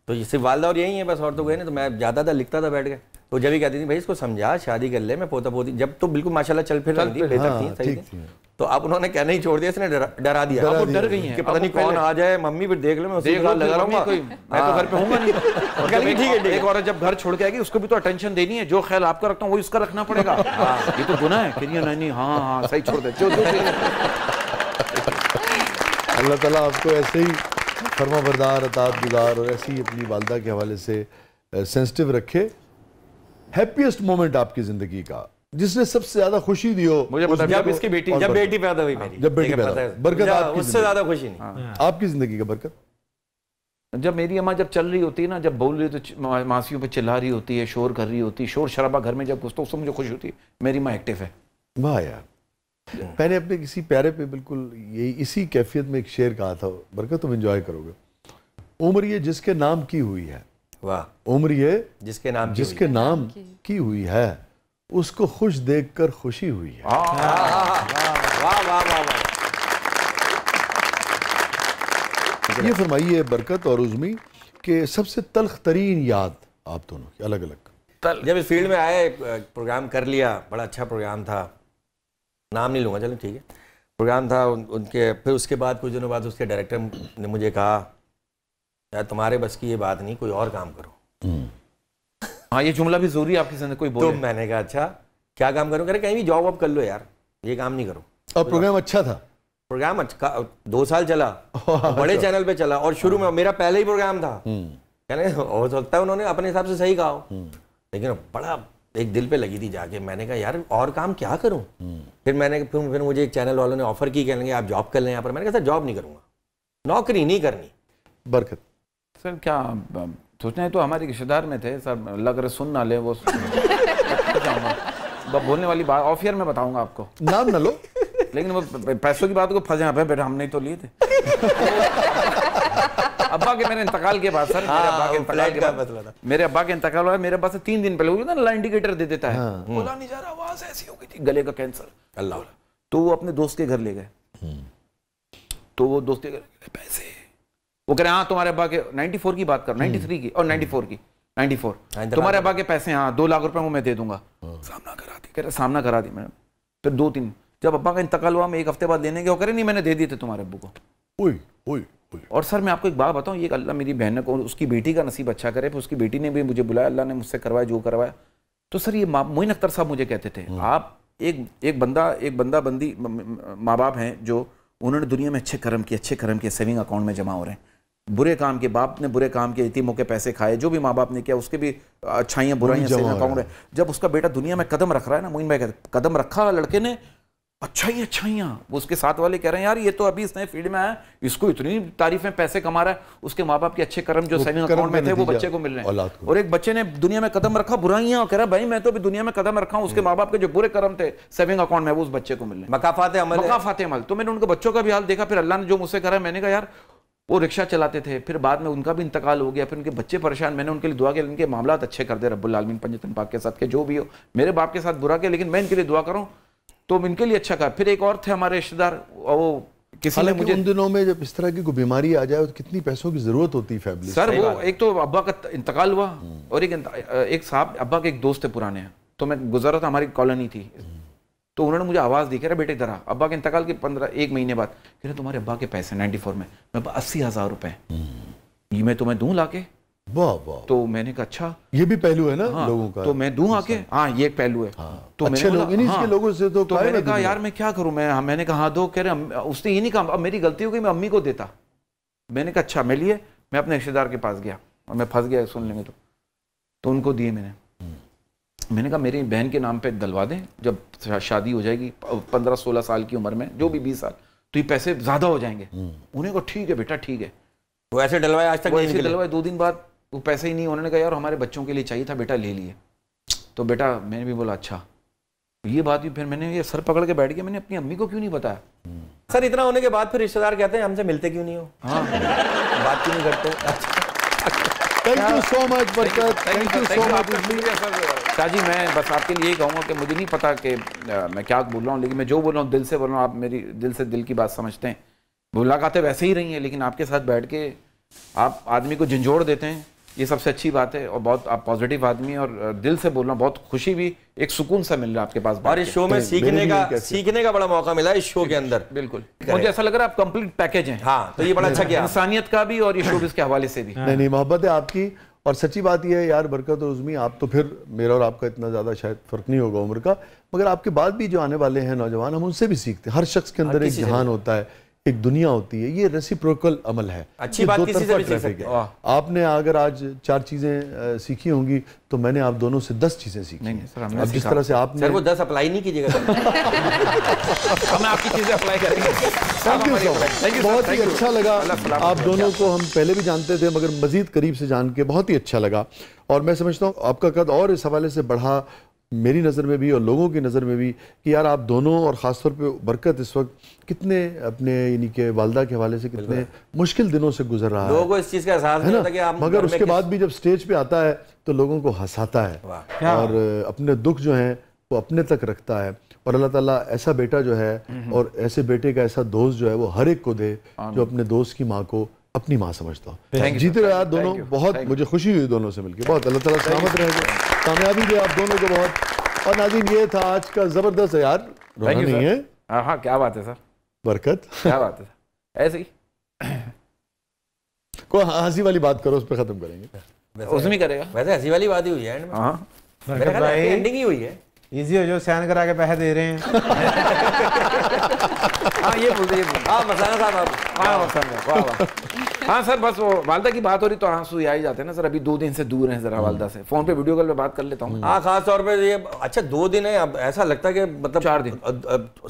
तो सिर्फ वालदा और यही है बस, और तो गए नहीं, तो मैं जाता था, लिखता था बैठ के, तो जब भी कहती थी भाई इसको समझा शादी कर ले, मैं पोता पोती, जब तो बिल्कुल माशाल्लाह चल फिर रही थी, बेहतर थी, सही थी। तो अब उन्होंने कहना ही छोड़ दिया, इसने डरा दिया, अब वो डर गई हैं कि पता नहीं कौन आ जाए, मम्मी फिर देख लो, मैं उसी लगा रहूंगा, मैं तो घर पे होऊंगा नहीं। ठीक है, एक औरत जब घर छोड़ के आएगी उसको भी तो अटेंशन देनी है, जो ख्याल आपका रखता हूँ वही उसका रखना पड़ेगा। ये तो गुनाह है कि नहीं, हाँ सही, छोड़ दे। अल्लाह ताला आपको ऐसे ही फरमाबरदार, अताअतगुज़ार और ऐसी अपनी वालदा के हवाले से सेंसिटिव रखे। हैप्पीएस्ट मोमेंट आपकी जिंदगी का जिसने सबसे ज्यादा खुशी दी हो मुझे, जब इसकी बेटी, जब बेटी पैदा हुई मेरी, जब बेटी पैदा, बरकत आपकी, उससे ज्यादा खुशी नहीं आपकी जिंदगी का बरकत। जब मेरी अम्मा जब चल रही होती है ना, जब बोल रही तो मासियों पे चिल्ला रही होती है, शोर कर रही होती है, शोर शराबा घर में जब घुसता उससे मुझे खुशी होती है, मेरी माँ एक्टिव है। वाह यार, मैंने अपने किसी प्यारे पे बिल्कुल यही इसी कैफियत में एक शेर कहा था, बरकत तुम एंजॉय करोगे। उम्र ये जिसके नाम की हुई है, वाह, उम्र ये जिसके नाम की हुई है, उसको खुश देखकर खुशी हुई है। वाह वाह वाह। ये फरमाइए बरकत और उज़्मी के सबसे तल्ख तरीन याद आप दोनों की अलग अलग। जब इस फील्ड में आए, प्रोग्राम कर लिया, बड़ा अच्छा प्रोग्राम था, नाम नहीं लूंगा, चलो ठीक है। प्रोग्राम था उनके, फिर उसके बाद कुछ दिनों बाद उसके डायरेक्टर ने मुझे कहा यार तुम्हारे बस की ये बात नहीं, कोई और काम करो। हाँ ये जुमला भी जरूरी है आपकी जिंदगी कोई बोले। तो मैंने कहा अच्छा क्या काम करूँ, कह रहे कहीं भी जॉब वॉब कर लो यार, ये काम नहीं करो। और प्रोग्राम अच्छा था? प्रोग्राम अच्छा 2 साल चला, बड़े चैनल पे चला, और शुरू में मेरा पहले ही प्रोग्राम था। कहने हो सकता है उन्होंने अपने हिसाब से सही कहा हो, लेकिन बड़ा एक दिल पे लगी थी जाके। मैंने कहा यार और काम क्या करूं। फिर मुझे एक चैनल वालों ने ऑफर की, कहने आप जॉब कर लें यहाँ पर। मैंने कहा सर जॉब नहीं करूंगा, नौकरी नहीं करनी। बरकत सर क्या सोचना है, तो हमारे रिश्तेदार में थे सर, लग रहे सुन ना ले वो बोलने वाली बात ऑफ ईयर में बताऊंगा आपको, नाम ना लो। लेकिन वो पैसों की बात को फंसे यहाँ पे बेटा, हमने तो लिए थे। अब्बा के मेरे इंतकाल के बाद सर, मेरे अब्बा के इंतकाल के बाद, मेरे अब्बा के इंतकाल हुआ, मेरे पास से 3 दिन पहले वो ना इंडिकेटर दे देता है, बोला नहीं जा रहा, आवाज ऐसी हो गई थी, गले का कैंसर, अल्लाह। तो वो अपने दोस्त के घर ले गए, तो वो दोस्त के घर पैसे, वो कह रहे हाँ तुम्हारे अब्बा के 94 की बात कर, 93 की और 94 की 94 तुम्हारे अब्बा के पैसे, हाँ 2 लाख रुपए वो मैं दे दूंगा। सामना करा दी, कह रहे सामना करा दी मैंने। फिर 2-3 जब अब्बा का इंतकाल हुआ, मैं 1 हफ्ते बाद लेने गया, वो कह रहे नहीं मैंने दे दिए थे तुम्हारे अब्बू को। और सर मैं आपको एक बात बताऊं, ये अल्लाह मेरी बहन को उसकी बेटी का नसीब अच्छा करे, फिर उसकी बेटी ने भी मुझे बुलाया, अल्लाह ने मुझसे करवाया जो करवाया। तो सर ये मोइन अख्तर साहब मुझे कहते थे, आप एक बंदा बंदी माँ बाप हैं जो उन्होंने दुनिया में अच्छे कर्म किए सेविंग अकाउंट में जमा हो रहे हैं। बुरे काम के बाप ने बुरे काम के यतीमों के पैसे खाए, जो भी माँ बाप ने किया उसके भी अच्छाइयाँ बुराइयाँ सेविंग अकाउंट है। जब उसका बेटा दुनिया में कदम रख रहा है ना, मोइन भाई कहते कदम रखा लड़के ने, अच्छाइयाँ वो उसके साथ वाले कह रहे हैं यार ये तो अभी इस नए फील्ड में आया, इसको इतनी तारीफें पैसे कमा रहा है, उसके माँ बाप के अच्छे कर्म जो सेविंग अकाउंट में थे वो बच्चे को मिल रहे हैं। और एक बच्चे ने दुनिया में कदम रखा बुराइयां, कह रहा भाई मैं तो अभी दुनिया में कदम रखा हूँ, उसके माँ बाप के जो बुरे कर्म थे सेविंग अकाउंट में वो उस बच्चे को मिल रहे हैं। मकाफात अमल। तो मैंने उनके बच्चों का भी हाल देखा, फिर अल्लाह ने जो मुझसे करा, मैंने कहा यार वो रिक्शा चलाते थे, फिर बाद में उनका भी इंतकाल हो गया, फिर उनके बच्चे परेशान, मैंने उनके लिए दुआ किया इनके मामला अच्छे कर दे रब्बुल आलमीन पंजतन पाक के साथ के, जो भी हो मेरे बाप के साथ बुरा किया लेकिन मैं इनके लिए दुआ करूँ तो इनके लिए अच्छा कहा। फिर एक और थे हमारे रिश्तेदार, वो किसी ने मुझे, उन दिनों में जब इस तरह की कोई बीमारी आ जाए तो कितनी पैसों की जरूरत होती है फैमिली सर। वो एक तो अब्बा का इंतकाल हुआ और एक साहब अब्बा के एक दोस्त थे पुराने, तो मैं गुजरा था, हमारी कॉलोनी थी, तो उन्होंने मुझे आवाज दी, कह रहे बेटे इधर आ। अब्बा के इंतकाल के 1 महीने बाद कह रहे तुम्हारे अब्बा के पैसे 94 में, मैं 80,000 रुपए ये मैं तुम्हें दूं लाके। वाह वाह। तो मैंने कहा अच्छा ये भी पहलू है ना लोगों का, तो मैं दूं आके, हाँ ये एक पहलू है। तो अच्छे लोग इसके लोगों से तो मैंने कहा यार मैं क्या करूं, मैंने कहा हाँ दो। कह रहे उसने ये नहीं कहा, अब मेरी गलती हो गई मैं अम्मी को देता। मैंने कहा अच्छा, मैं लिए, मैं अपने रिश्तेदार के पास गया और मैं फंस गया सुन लेंगे तो उनको दिए मैंने कहा मेरी बहन के नाम पे डलवा दें, जब शादी हो जाएगी 15-16 साल की उम्र में, जो भी 20 साल, तो ये पैसे ज्यादा हो जाएंगे। उन्हें कहा ठीक है बेटा ठीक है। वो ऐसे डलवाए, आज तक वो ऐसे डलवाए, 2 दिन बाद वो पैसे ही नहीं। उन्होंने कहा यार हमारे बच्चों के लिए चाहिए था बेटा, ले लिए। तो बेटा मैंने भी बोला अच्छा, ये बात भी, फिर मैंने ये सर पकड़ के बैठ गया, मैंने अपनी अम्मी को क्यों नहीं बताया। सर इतना होने के बाद फिर रिश्तेदार कहते हैं हमसे मिलते क्यों नहीं हो, हाँ बात क्यों नहीं करते। Thank you so much Barkat, thank you so much Shahji. मैं बस आपके लिए यही कहूँगा कि मुझे नहीं पता कि मैं क्या बोल रहा हूँ, लेकिन मैं जो बोल रहा हूँ दिल से बोल रहा हूँ, आप मेरी दिल से दिल की बात समझते हैं। मुलाकातें वैसे ही रही हैं, लेकिन आपके साथ बैठ के आप आदमी को झंझोड़ देते हैं, ये सबसे अच्छी बात है। और बहुत आप पॉजिटिव आदमी हैं, और दिल से बोलना, बहुत खुशी भी, एक सुकून सा मिल रहा है आपके पास। और इस शो में सीखने का बड़ा मौका मिला इस शो के अंदर। बिल्कुल, मुझे ऐसा लग रहा है आप कंप्लीट पैकेज हैं। हाँ, तो ये बड़ा अच्छा किया, इंसानियत का भी और ये शोबिज़ के हवाले से भी। नहीं मोहब्बत है आपकी। और सच्ची बात यह है यार बरकत और उज़मी, आप तो फिर मेरा और आपका इतना ज़्यादा शायद फ़र्क नहीं होगा उम्र का, मगर आपके बाद भी जो आने वाले हैं नौजवान, हम उनसे भी सीखते हैं। हर शख्स के अंदर एक जहान होता है, एक दुनिया होती है, ये रेसिप्रोकल अमल है। अच्छी बात किसी से भी सीख सकते हैं। आपने अगर आज 4 चीजें सीखी होंगी तो मैंने आप दोनों से 10 चीजें सीखी। नहीं सर, अब जिस तरह से आपने, सर वो 10 अप्लाई नहीं कीजिएगा, हम आपकी चीजें अप्लाई करेंगे। थैंक यू सो मच, बहुत ही अच्छा लगा। आप दोनों को हम पहले भी जानते थे, मगर मजीद करीब से जान के बहुत ही अच्छा लगा। और मैं समझता हूँ आपका कद और इस हवाले से बढ़ा, मेरी नज़र में भी और लोगों की नज़र में भी, कि यार आप दोनों, और ख़ासतौर पे बरकत इस वक्त कितने अपने यानी कि वालदा के हवाले से कितने मुश्किल दिनों से गुजर रहा है। लोगों को इस चीज़ का एहसास नहीं होता कि आप, मगर उसके बाद भी जब स्टेज पे आता है तो लोगों को हंसाता है और अपने दुख जो हैं वो अपने तक रखता है। और अल्लाह ताला ऐसा बेटा जो है और ऐसे बेटे का ऐसा दोस्त जो है वो हर एक को दे जो अपने दोस्त की माँ को अपनी माँ समझता हो। जीते रहे आप दोनों, बहुत मुझे खुशी हुई दोनों से मिलकर, बहुत। अल्लाह ताला सलामत रहेगा, कामयाबी दे आप दोनों को बहुत। और नाज़रीन, ये था आज का ज़बरदस्त, यार रोना नहीं है। हाँ क्या बात है सर, बरकत, क्या बात है, ऐसे ही कोई हंसी वाली बात करो, उस पर खत्म करेंगे। उसमें करेगा। वैसे हंसी वाली बात ही हुई है एंड में। हाँ मेरा ख्याल है एंडिंग ही हुई है। इजी हो जो साइन करा के पैसे दे रहे हैं। हाँ ये बोलते हाँ मसाना साहब आप। हाँ वाह वाह। हाँ सर, बस वो वालदा की बात हो रही तो आंसू आ ही जाते हैं ना सर। अभी 2 दिन से दूर हैं जरा वालदा से, फोन पे वीडियो कॉल पे बात कर लेता हूँ। हाँ खास तौर पे ये अच्छा 2 दिन है, अब ऐसा लगता है कि मतलब 4 दिन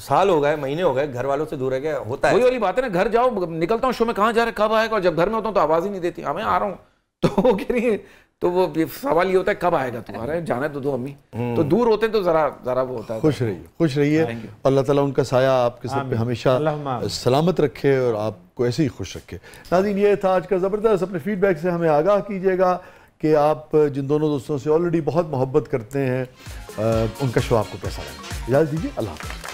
साल हो गए, महीने हो गए, घर वालों से दूर है। क्या होता है वही वाली बात है ना, घर जाओ, निकलता हूँ शो में, कहाँ जा रहे कब आएगा, और जब घर में होता हूँ तो आवाज ही नहीं देती, हाँ मैं आ रहा हूँ, तो वो कह रही है, तो वो सवाल ये होता है कब आएगा तू, अरे जाने तो दो अम्मी। तो दूर होते हैं तो जरा वो होता है। खुश रहिए, अल्लाह ताला उनका साया आपके सर पे हमेशा सलामत रखे और आपको ऐसे ही खुश रखे। नाज़रीन, ये था आज का ज़बरदस्त। अपने फीडबैक से हमें आगाह कीजिएगा कि आप जिन दोनों दोस्तों से ऑलरेडी बहुत मोहब्बत करते हैं, उनका शो आपको कैसा लगा। इजाज़त दीजिए, अल्लाह हाफ़िज़।